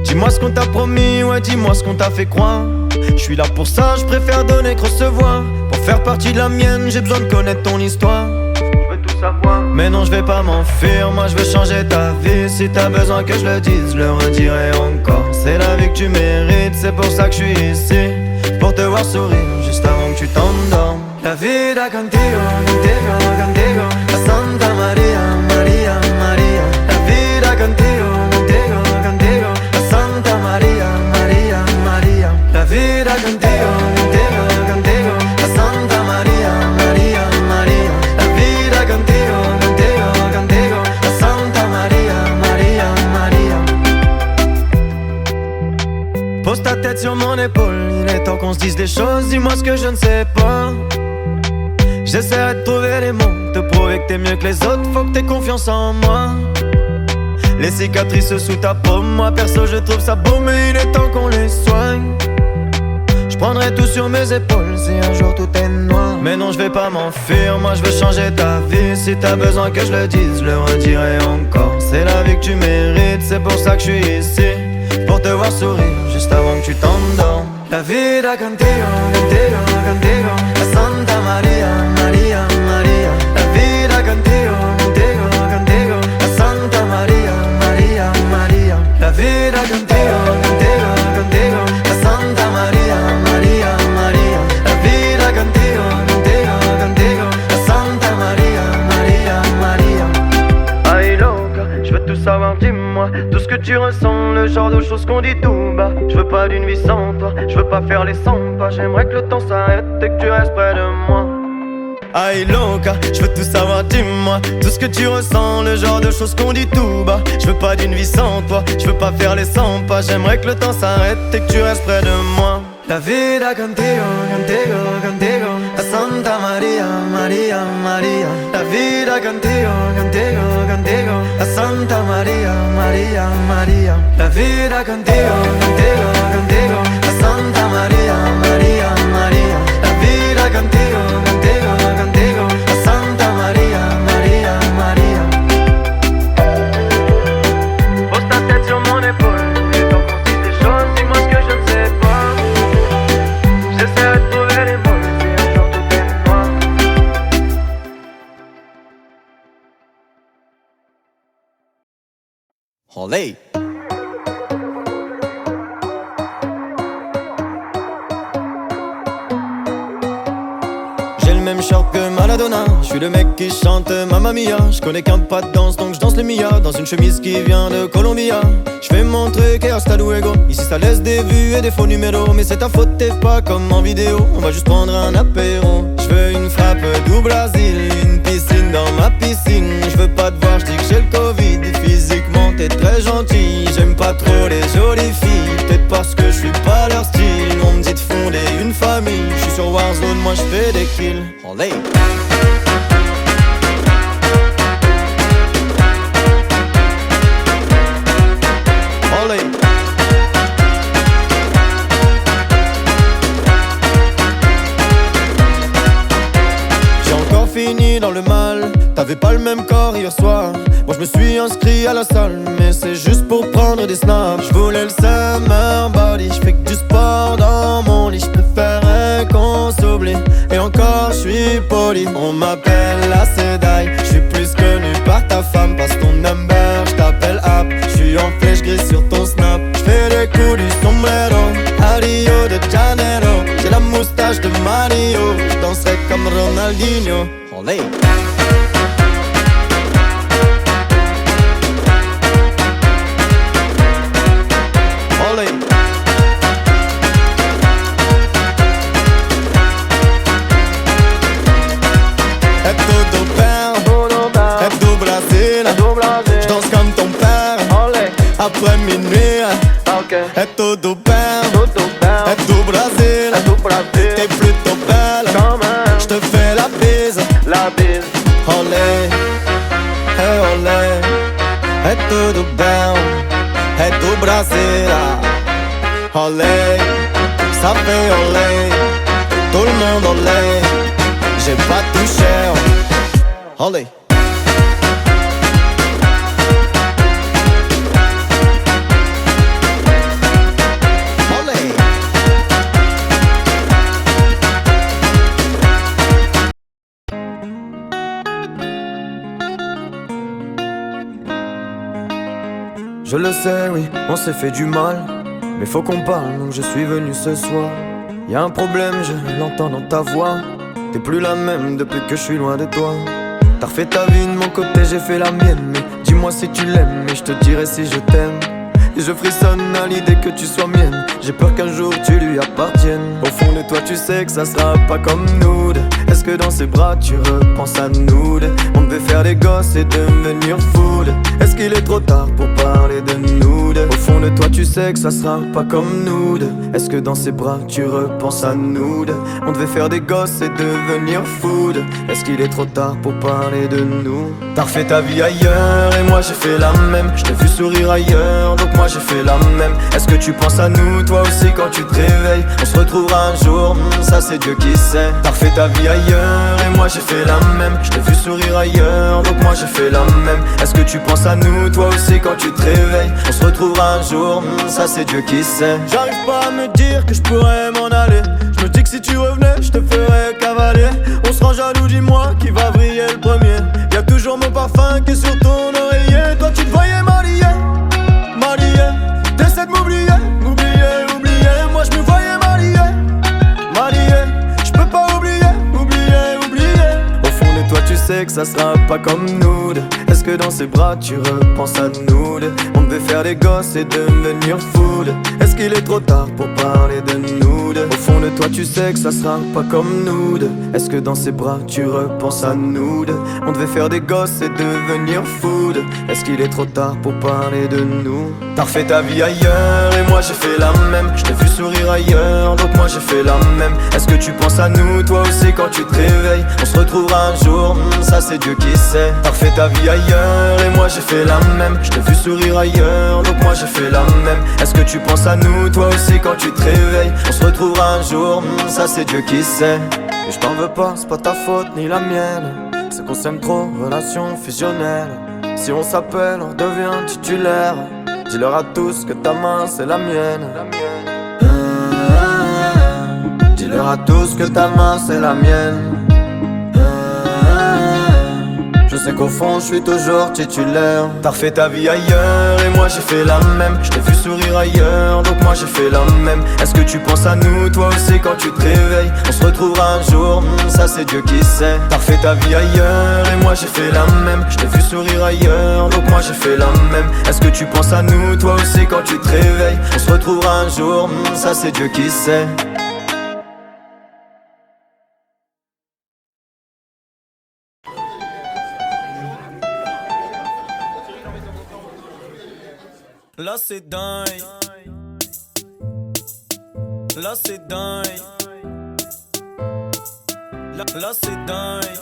Dis-moi ce qu'on t'a promis, ouais dis-moi ce qu'on t'a fait croire. Je suis là pour ça, je préfère donner que recevoir. Pour faire partie de la mienne, j'ai besoin de connaître ton histoire. Je veux tout savoir. Mais non, je vais pas m'enfuir, moi je veux changer ta vie. Si t'as besoin que je le dise, je le redirai encore. C'est la vie que tu mérites, c'est pour ça que je suis ici. Pour te voir sourire, juste avant que tu t'endormes. La vida contigo, contigo, contigo, a Santa María, María, María. La vida contigo, contigo, contigo, a Santa María, María, María. La vida contigo, contigo, contigo, a Santa María, María, María. La vida contigo, contigo, contigo, a Santa María, María, María. Pose ta tête sur mon épaule, il est temps qu'on se dise des choses. Dis-moi ce que je ne sais pas. J'essaierai de trouver les mots, te prouver que t'es mieux que les autres. Faut que t'aies confiance en moi. Les cicatrices sous ta peau, moi perso je trouve ça beau, mais il est temps qu'on les soigne. Je prendrai tout sur mes épaules si un jour tout est noir. Mais non je vais pas m'enfuir, moi je veux changer ta vie. Si t'as besoin que je le dise, je le redirai encore. C'est la vie que tu mérites, c'est pour ça que je suis ici. Pour te voir sourire, juste avant que tu t'endormes. La vida contigo, contigo, contigo. La Santa Maria, Maria, Maria. La vida contigo, contigo, contigo. La Santa Maria, Maria, Maria. La vida contigo, contigo, contigo. La Santa Maria, Maria, Maria. La vida contigo, contigo, contigo. La Santa Maria, Maria, Maria. Ay loca, je veux tout savoir, dis-moi tout ce que tu ressens, le genre de choses qu'on dit tout bas. Je veux pas d'une vie sans toi, je veux pas faire les 100 pas. J'aimerais que le temps s'arrête et que tu restes près de moi. Ay loca, je veux tout savoir, dis-moi tout ce que tu ressens, le genre de choses qu'on dit tout bas. Je veux pas d'une vie sans toi, je veux pas faire les 100 pas. J'aimerais que le temps s'arrête et que tu restes près de moi. La vida contigo, contigo, contigo. La Santa Maria, Maria, Maria. La vida contigo, contigo, contigo. La Santa Maria, Maria, Maria. La vida contigo, contigo, contigo. La Santa Maria, Maria, Maria. La vida contigo, contigo, contigo. La Santa Maria, Maria, Maria. Pose ta tête sur mon épaule et quand on dit des choses, dis-moi ce que je ne sais pas. J'essaierai de trouver les mots, si un jour tout est noir. Olé. J'ai le même short que Maradona. Je suis le mec qui chante Mamma Mia. Je connais qu'un pas de danse donc je danse le Mia. Dans une chemise qui vient de Colombia. Je fais mon truc et hasta luego. Ici ça laisse des vues et des faux numéros. Mais c'est ta faute, t'es pas comme en vidéo. On va juste prendre un apéro. Je veux une frappe du Brésil, une piscine dans ma piscine. Je veux pas te voir, je dis que j'ai le Covid. Physiquement t'es très gentil. J'aime pas trop les jolies filles. Peut-être parce que je suis pas leur style. On me dit de fonder une famille. Je suis sur Warzone, moi je fais des kills. Olé. Olé. J'ai encore fini dans le mal. T'avais pas le même corps hier soir. Moi je me suis inscrit à la salle, mais c'est juste pour prendre des snaps. Je voulais le summer body. Je fais que du sport dans mon lit. Je préférais qu'on s'oublie. Et encore je suis poli. On m'appelle la Sedai. Je suis plus connu par ta femme. Passe ton number, je t'appelle app. Je suis en flèche grise sur ton snap. Je fais les coups du sombrero à Rio de Janeiro. J'ai la moustache de Mario. Je danserai comme Ronaldinho. Olé. Après minuit, é tudo bem, é do Brasil, t'es plutôt belle, j'te fais la bise, olé, olé, é tudo bem, é do Brasil, olé, ça fait olé, tout le monde olé, j'ai pas touché, olé. Je le sais, oui, on s'est fait du mal. Mais faut qu'on parle, donc je suis venu ce soir. Y'a un problème, je l'entends dans ta voix. T'es plus la même depuis que je suis loin de toi. T'as refait ta vie de mon côté, j'ai fait la mienne. Mais dis-moi si tu l'aimes, et je te dirai si je t'aime. Et je frissonne à l'idée que tu sois mienne. J'ai peur qu'un jour tu lui appartiennes. Au fond de toi tu sais que ça sera pas comme nous deux. Est-ce que dans ses bras tu repenses à nous deux? On devait faire des gosses et devenir fous. Est-ce qu'il est trop tard pour parler de nous deux? Au fond de toi tu sais que ça sera pas comme nous deux. Est-ce que dans ses bras tu repenses à nous deux? On devait faire des gosses et devenir fous. Est-ce qu'il est trop tard pour parler de nous? T'as refait ta vie ailleurs et moi j'ai fait la même. Je t'ai vu sourire ailleurs donc moi j'ai fait la même. Est-ce que tu penses à nous toi aussi quand tu te réveilles? On se retrouvera un jour, ça c'est Dieu qui sait. T'as refait ta vie ailleurs et moi j'ai fait la même. Je t'ai vu sourire ailleurs donc moi j'ai fait la même. Est-ce que tu tu penses à nous, toi aussi quand tu te réveilles? On se retrouvera un jour, ça c'est Dieu qui sait. J'arrive pas à me dire que je pourrais m'en aller. Je me dis que si tu revenais, je te ferais cavaler. On se rend jaloux, dis-moi qui va briller le premier. Y'a toujours mon parfum qui est sur ton oreiller. Toi tu te voyais m'allier, t'essaies de m'oublier, oublier. Moi je me voyais m'allier. Je peux pas oublier. Au fond de toi tu sais que ça sera pas comme nous deux. Est-ce que dans ses bras tu repenses à nous deux? On devait faire des gosses et devenir fou deux. Est-ce qu'il est trop tard pour parler de nous deux? Au fond de toi tu sais que ça sera pas comme nous deux. Est-ce que dans ses bras tu repenses à nous deux? On devait faire des gosses et devenir fou deux. Est-ce qu'il est trop tard pour parler de nous? T'as refait ta vie ailleurs et moi j'ai fait la même. Je t'ai vu sourire ailleurs donc moi j'ai fait la même. Est-ce que tu penses à nous toi aussi quand tu te réveilles? On se retrouvera un jour, ça c'est Dieu qui sait. T'as refait ta vie ailleurs et moi j'ai fait la même. Je t'ai vu sourire ailleurs donc moi j'ai fait la même. Est-ce que tu penses à nous toi aussi quand tu te réveilles? On se retrouvera un jour, ça c'est Dieu qui sait. Et je t'en veux pas, c'est pas ta faute ni la mienne. C'est qu'on s'aime trop, relation fusionnelle. Si on s'appelle, on devient titulaire. Dis-leur à tous que ta main c'est la mienne. Dis-leur à tous que ta main c'est la mienne. Je sais qu'au fond je suis toujours titulaire. T'as refait ta vie ailleurs et moi j'ai fait la même. Je t'ai vu sourire ailleurs donc moi j'ai fait la même. Est-ce que tu penses à nous toi aussi quand tu te réveilles? On se retrouvera un jour, ça c'est Dieu qui sait. T'as refait ta vie ailleurs et moi j'ai fait la même. Je t'ai vu sourire ailleurs donc moi j'ai fait la même. Est-ce que tu penses à nous toi aussi quand tu te réveilles? On se retrouvera un jour, ça c'est Dieu qui sait. Là c'est dingue. Là c'est dingue. Là c'est dingue.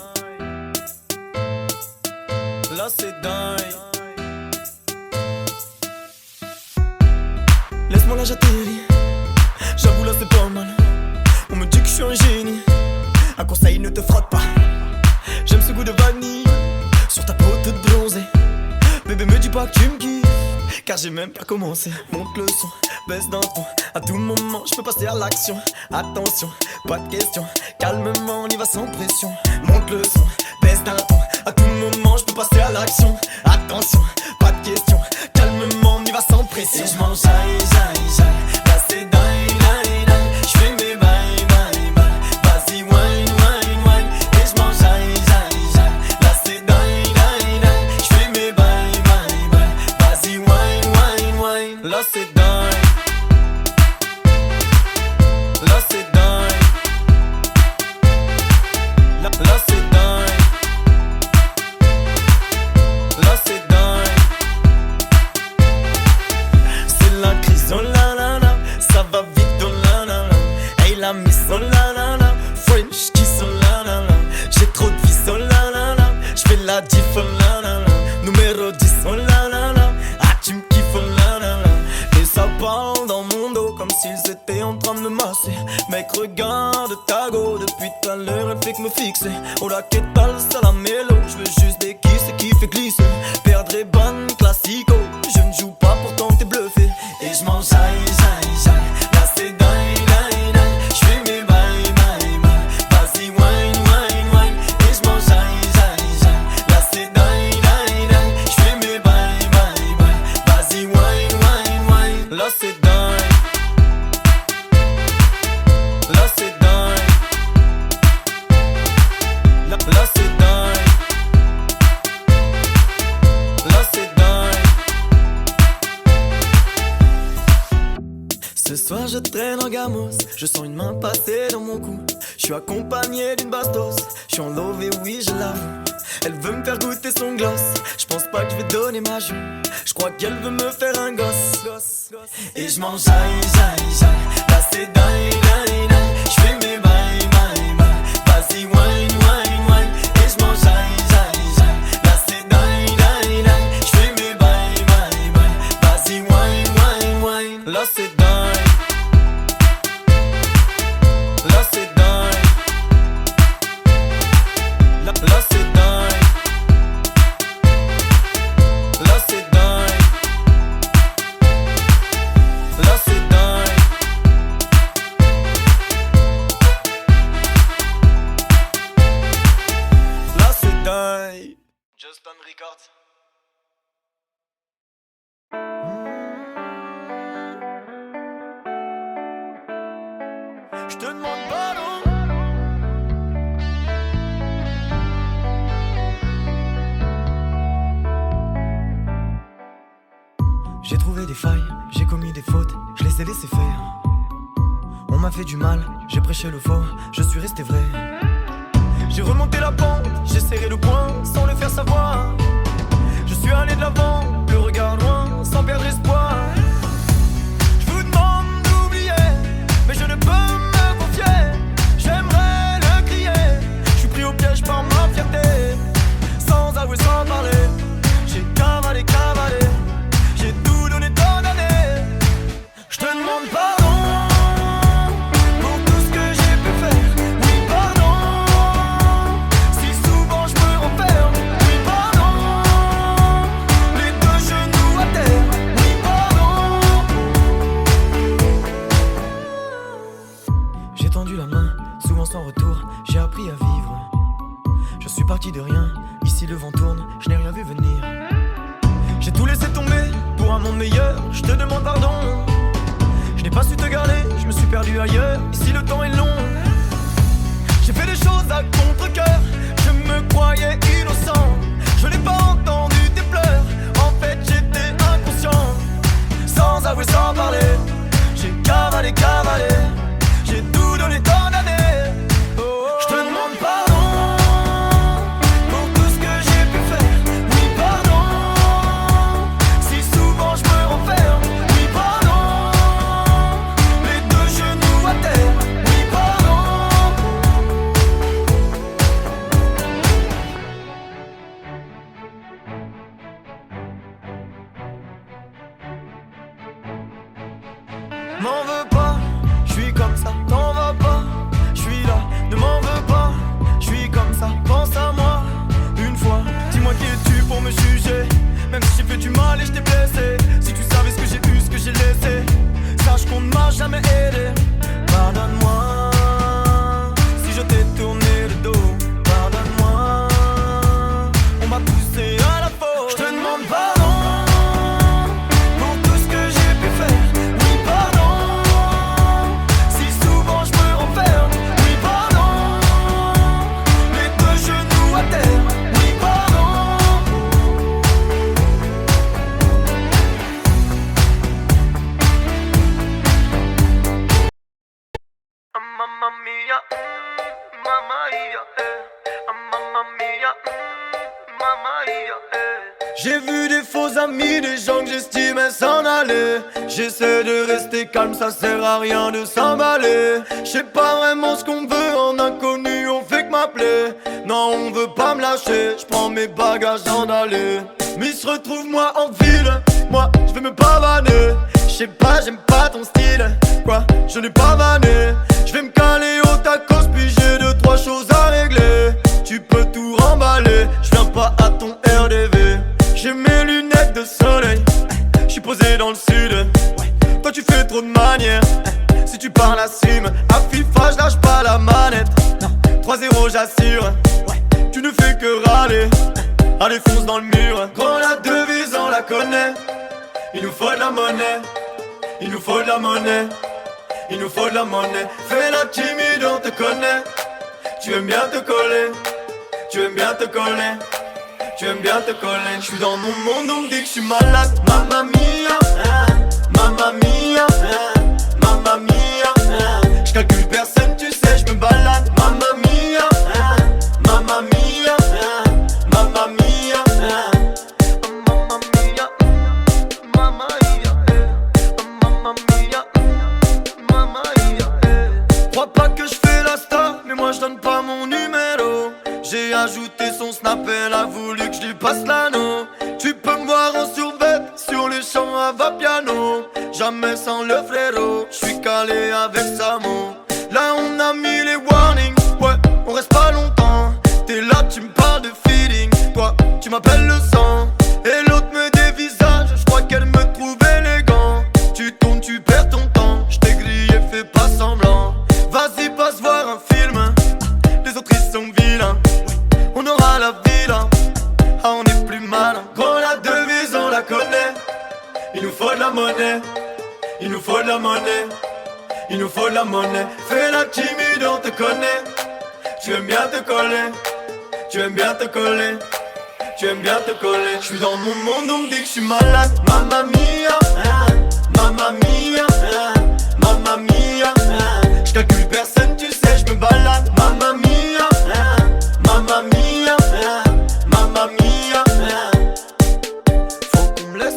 Là c'est dingue. Laisse-moi là j'atterris. J'avoue là c'est pas mal. On me dit que je suis un génie. Un conseil, ne te frotte pas. J'aime ce goût de vanille sur ta peau toute bronzée. Bébé me dis pas que tu me kiffes, car j'ai même pas commencé. Monte le son, baisse d'un ton. À tout moment, je peux passer à l'action. Attention, pas de question. Calmement, on y va sans pression. Monte le son, baisse d'un ton. À tout moment, je peux passer à l'action. Attention, pas de question. Calmement, on y va sans pression. Et je mange j'aille. Là c'est dingue, dingue, dingue. Je fais mes bails, bails, bails. Vas-y, wine, wine, wine. Et je mange j'aille. Là c'est dingue, dingue, dingue. Je fais mes bails, bails, bails. Vas-y, wine, wine, wine. Là c'est dingue. Là c'est dingue. Là c'est dingue. Là c'est dingue. C'est la crise, oh la la la. Ça va vite, oh la la la. Hey la miss, oh la la la. French kiss, oh la la la. J'ai trop de vis, oh la la la. J'fais la diff, oh la la la. Numéro 10, oh la la la. Ah tu me kiffes, oh la la la. Et ça parle dans mon dos comme s'ils étaient en train de me masser. Mec regarde ta go, depuis tout à l'heure elle fait que me fixer. Oh la quête balle, ça la mélo. J'veux juste des kisses qui fait glisser. Perdre est bonne, classico. Je ne joue pas pourtant t'es bluffé. Et j'm'en j'aille. Là c'est dingue, dingue, dingue. J'fais mes bails, bails, bails. Vas-y wine, wine, wine. Et j'm'en j'aille. Là c'est dingue, dingue, dingue. J'fais mes bails, bails, bails. Vas-y wine, wine, wine. Là c'est dingue. Là c'est dingue. Là c'est dingue. Là c'est dingue. Ce soir je traîne en gamos. Je sens une main passer dans mon cou. Je suis accompagné d'une bastos. Je suis en love et oui je l'avoue. Elle veut me faire goûter son gloss. Je pense pas que je vais donner ma joue. Je crois qu'elle veut me faire un gosse. Et je m'en j'aille. Là c'est dingue, dingue, dingue. Je fais mes bails, bails, bails. Vas-y wine, wine, wine. Et je m'en j'aille. Là c'est dingue, dingue, dingue. Je fais mes bails, bails, bails. Vas-y wine, wine, wine. Là c'est dingue. Là c'est dingue. Là c'est dingue. je te demande pardon. J'ai trouvé des failles, j'ai commis des fautes, je les ai laissées faire. On m'a fait du mal, j'ai prêché le faux, je suis resté vrai. J'ai remonté la pente, j'ai serré le poing sans le faire savoir. Je suis allé de l'avant, le regard loin, sans perdre espoir. Je vous demande d'oublier, mais je ne peux me confier. J'aimerais le crier, je suis pris au piège par ma fierté. Sans avouer, sans parler, j'ai cavalé, cavalé. J'ai tout donné, tant donné. Je te demande pardon pour tout ce que j'ai pu faire. Oui, pardon si souvent je me renferme. Oui, pardon les deux genoux à terre. Oui, pardon. J'ai tendu la main, souvent sans retour. J'ai appris à vivre. Je suis parti de rien, ici le vent tourne. Je n'ai rien vu venir. J'ai tout laissé tomber pour un monde meilleur, je te demande pardon. Je n'ai pas su te garder, je me suis perdu ailleurs. Ici le temps est long. J'ai fait des choses à contre-cœur, je me croyais innocent. Je n'ai pas entendu tes pleurs, en fait j'étais inconscient. Sans avouer, sans parler, j'ai cavalé, cavalé. J'ai tout donné, tant d'années. Oh, je te demande pardon. M'en veux pas, je suis comme ça, t'en vas pas, je suis là, ne m'en veux pas, je suis comme ça, pense à moi, une fois, dis-moi qui es-tu pour me juger, même si j'ai fait du mal et je t'ai blessé, si tu savais ce que j'ai eu, ce que j'ai laissé, sache qu'on ne m'a jamais aidé, pardonne-moi, si je t'ai tourné le dos, pardonne-moi, on m'a poussé à la faute, je te demande pardon. J'ai vu des faux amis, des gens que j'estimais s'en aller. J'essaie de rester calme, ça sert à rien de s'emballer. J'sais pas vraiment ce qu'on veut, en inconnu on fait que m'appeler. Non, on veut pas me lâcher, j'prends mes bagages en aller. Mais se retrouve moi en ville, moi j'vais me pavaner. J'sais pas, j'aime pas ton style, quoi, je n'ai pas vanné. J'vais me caler au tacos, puis j'ai deux, trois choses à régler. Tu peux tout remballer, j'viens pas à ton RDV. J'ai mes lunettes de soleil, j'suis posé dans le sud. Toi tu fais trop de manières, si tu parles assume. À FIFA j'lâche pas la manette, 3-0 j'assure. Tu ne fais que râler, allez fonce dans le mur. Quand la devise on la connaît, il nous faut de la monnaie, il nous faut de la monnaie, il nous faut de la monnaie. Fais la timide, on te connaît. Tu aimes bien te coller, tu aimes bien te coller, tu aimes bien te coller. Je suis dans mon monde, on me dit que je suis malade. Mamma mia, mamma mia, mamma mia. Je calcule personne, tu sais, je me balade. Mamma mia, mamma mia, mamma mia, mamma mia, mamma mia, mamma mia, mamma mia. Crois pas que je fais la star, mais moi je donne pas mon numéro. J'ai ajouté son snap, elle a voulu que je lui passe l'anneau. Tu peux me voir en survêt, sur les champs à va-piano. Jamais sans le frérot, je suis calé avec Samo. Là on a mis les warnings, ouais, on reste pas longtemps. T'es là, tu me parles de feeling, toi, tu m'appelles le sang. Et l'autre me dévisage, je crois qu'elle me trouve élégant. Tu tournes, tu perds ton temps, je t'ai grillé, fais pas semblant. Vas-y, passe voir un film, les autres ils sont vilains. On aura la villa, ah on est plus malin. Quand la devise on la connaît, il nous faut de la monnaie, il nous faut de la monnaie, il nous faut de la monnaie. Fais la timide, on te connaît. Tu aimes bien te coller, tu aimes bien te coller, tu aimes bien te coller. Je suis dans mon monde, on me dit que je suis malade. Mamma mia, mamma mia, mamma mia. Je calcule personne, tu sais, je me balade. Mamma mia, mamma mia, mamma mia. Faut qu'on me laisse.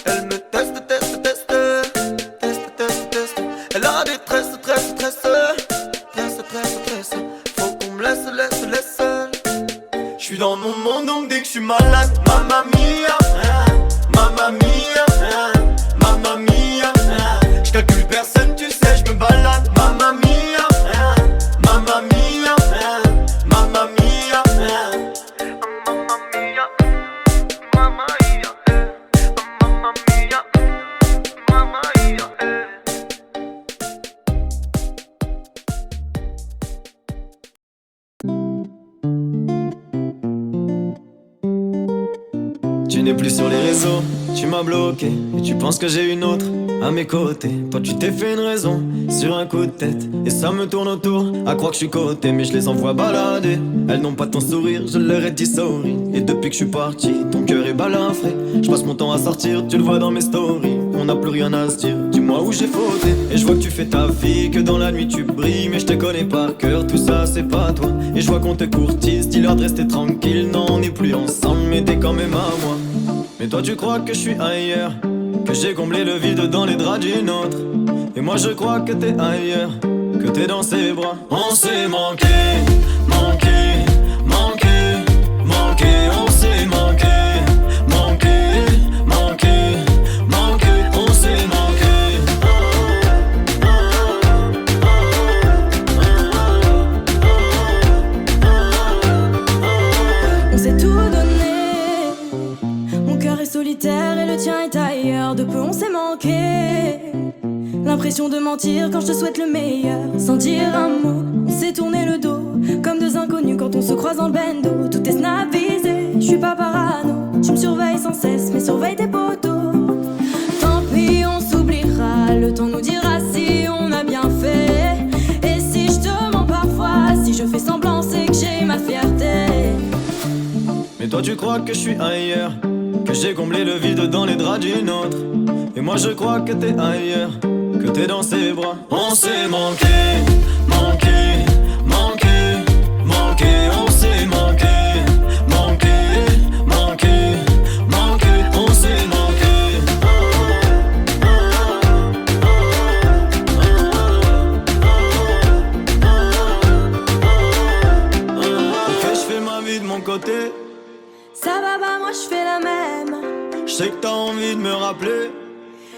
Elle me teste. Elle a des tresses. Faut qu'on me laisse. J'suis dans mon monde, on me dit que j'suis malade. Mamma mia, mamma mia, mamma mia. J'calcule personne, tu sais, j'me balade. Mamma mia, mamma mia, mamma mia. Mamma mia, mamma mia, mamma mia, mamma mia. Tu n'es plus sur les réseaux, tu m'as bloqué. Et tu penses que j'ai une autre à mes côtés. Toi tu t'es fait une raison sur un coup de tête. Et ça me tourne autour à croire que je suis coté. Mais je les envoie balader. Elles n'ont pas ton sourire, je leur ai dit sorry. Et depuis que je suis parti, ton cœur est balafré. Je passe mon temps à sortir, tu le vois dans mes stories. On n'a plus rien à se dire, dis-moi où j'ai fauté. Et je vois que tu fais ta vie, que dans la nuit tu brilles. Mais je te connais par cœur, tout ça c'est pas toi. Et je vois qu'on te courtise, dis-leur de rester tranquille. Non on n'est plus ensemble mais t'es quand même à moi. Mais toi tu crois que je suis ailleurs, que j'ai comblé le vide dans les draps d'une autre. Et moi je crois que t'es ailleurs, que t'es dans ses bras. On s'est manqué, manqué, manqué, manqué. On s'est manqué, manqué, manqué, manqué. On s'est manqué. On s'est tout donné. Mon cœur est solitaire et le tien est ailleurs. De peu on s'est manqué. L'impression de mentir quand je te souhaite le meilleur. Sans dire un mot, on s'est tourné le dos. Comme deux inconnus quand on se croise dans le bendo. Tout est snappisé, je suis pas parano. Tu me surveilles sans cesse, mais surveille tes potos. Tant pis, on s'oubliera. Le temps nous dira si on a bien fait. Et si je te mens parfois, si je fais semblant, c'est que j'ai ma fierté. Mais toi tu crois que je suis ailleurs, que j'ai comblé le vide dans les draps d'une autre. Et moi je crois que t'es ailleurs, que t'es dans ses bras. On s'est manqué, manqué, manqué, manqué. On s'est manqué, manqué, manqué, manqué. On s'est manqué. Ok, je fais ma vie de mon côté. Ça va pas, moi je fais la même. Je sais que t'as envie de me rappeler.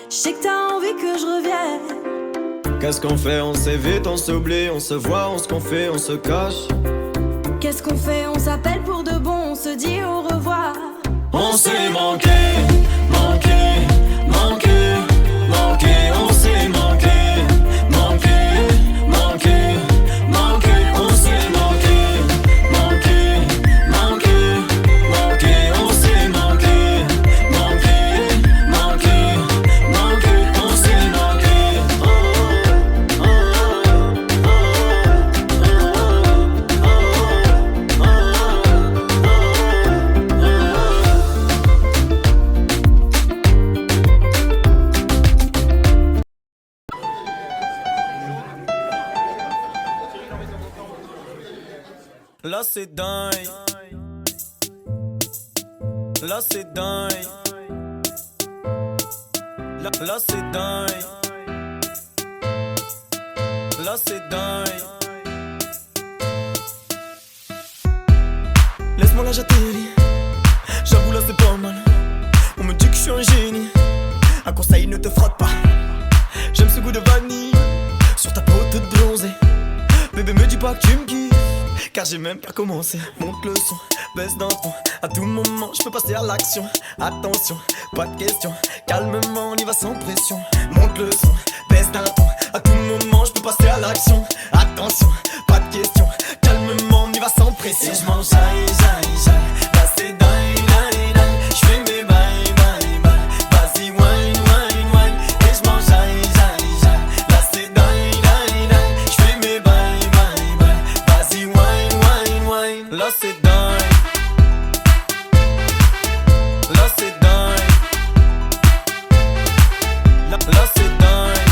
Je sais que t'as envie que je revienne. Qu'est-ce qu'on fait? On s'évite, on s'oublie, on se voit, on se confie, on se cache. Qu'est-ce qu'on fait? On s'appelle pour de bon, on se dit au revoir. On s'est manqué, manqué, manqué, manqué. On s'est manqué, manqué, manqué, manqué. On s'est manqué, manqué, manqué, manqué. On s'est manqué, manqué, manqué, manqué. On s'est manqué. Là c'est dingue. Là c'est dingue. Là c'est dingue. Là c'est dingue. Laisse-moi la j'atterris. J'avoue là c'est pas mal. On me dit que je suis un génie. Un conseil, ne te frotte pas. J'aime ce goût de vanille sur ta peau toute bronzée. Bébé me dis pas que tu me kiffes, car j'ai même pas commencé. Monte le son, baisse d'un ton. À tout moment je peux passer à l'action. Attention, pas de question. Calmement on y va sans pression. Monte le son, baisse d'un ton. À tout moment je peux passer à l'action. Attention, pas de question. Calmement on y va sans pression. Et je m'en jaille, jaille, jaille. Là c'est dingue, dingue, dingue. J'fais mes bails, bails, bails. Vas-y wine, wine, wine. Et je Là c'est dingue.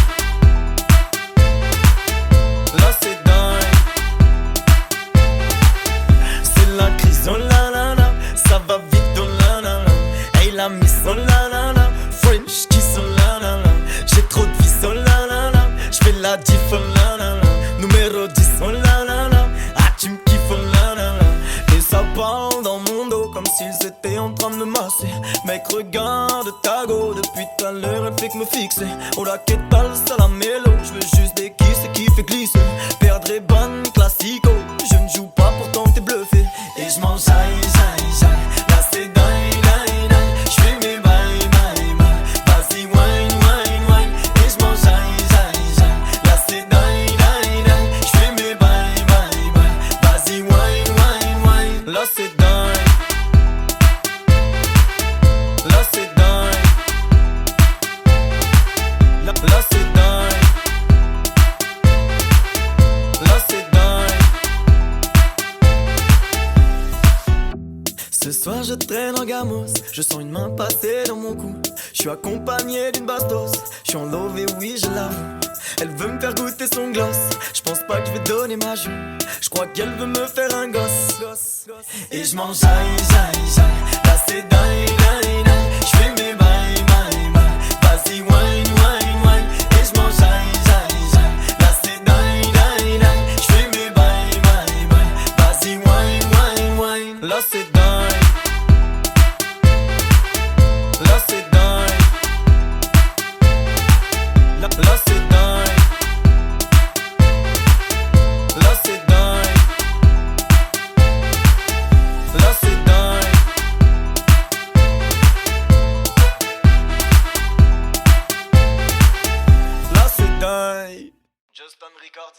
Là c'est dingue. C'est la crise, oh la la la. Ça va vite, oh la la la. Hey la miss, oh la la la. French kiss, oh la la la. J'ai trop de vis, oh la la la. J'fais la diff, oh la la la. Numéro 10, oh la la la. Ah tu me kiffes, oh la la la. Et ça parle dans mon dos comme s'ils étaient en train de me masser. Mec regarde ta go, depuis tout à l'heure elle fait que me fixer. Oh la qu'est tal, ça la mélo. J'veux juste des kisses qui fait glisser. Perdre est bonne, classico. Je ne joue pas pourtant t'es bluffé. Et j'm'en jaille, jaille, jaille. Là c'est dingue, dingue, dingue. J'fais mes bails, bails, bails. Vas-y wine, wine, wine. Et j'm'en jaille, jaille, jaille. Là c'est dingue, dingue, dingue. J'fais mes bails, bails, bails. Vas-y wine, wine, wine. Là c'est dingue. Là c'est dingue. Là c'est dingue. Là c'est dingue. Ce soir je traîne en gamos. Je sens une main passer dans mon cou. Je suis accompagné d'une bastos. Je suis en love et oui je l'avoue. Elle veut me faire goûter son gloss. Je pense pas que je vais donner ma joue. Je crois qu'elle veut me faire un gosse. Et je m'en jaille, jaille, jaille. Là c'est dingue, dingue, dingue. Je fais mes bails, bails, bails. Vas-y wine, wine, wine. Et je m'en jaille, jaille, jaille. Là c'est dingue, dingue, dingue. Je fais mes bails, bails, bails. Vas-y wine, wine, wine. Là c'est dingue. Là c'est dingue. Là c'est dingue. Là c'est dingue. Là c'est dingue. Là c'est dingue. Just on record.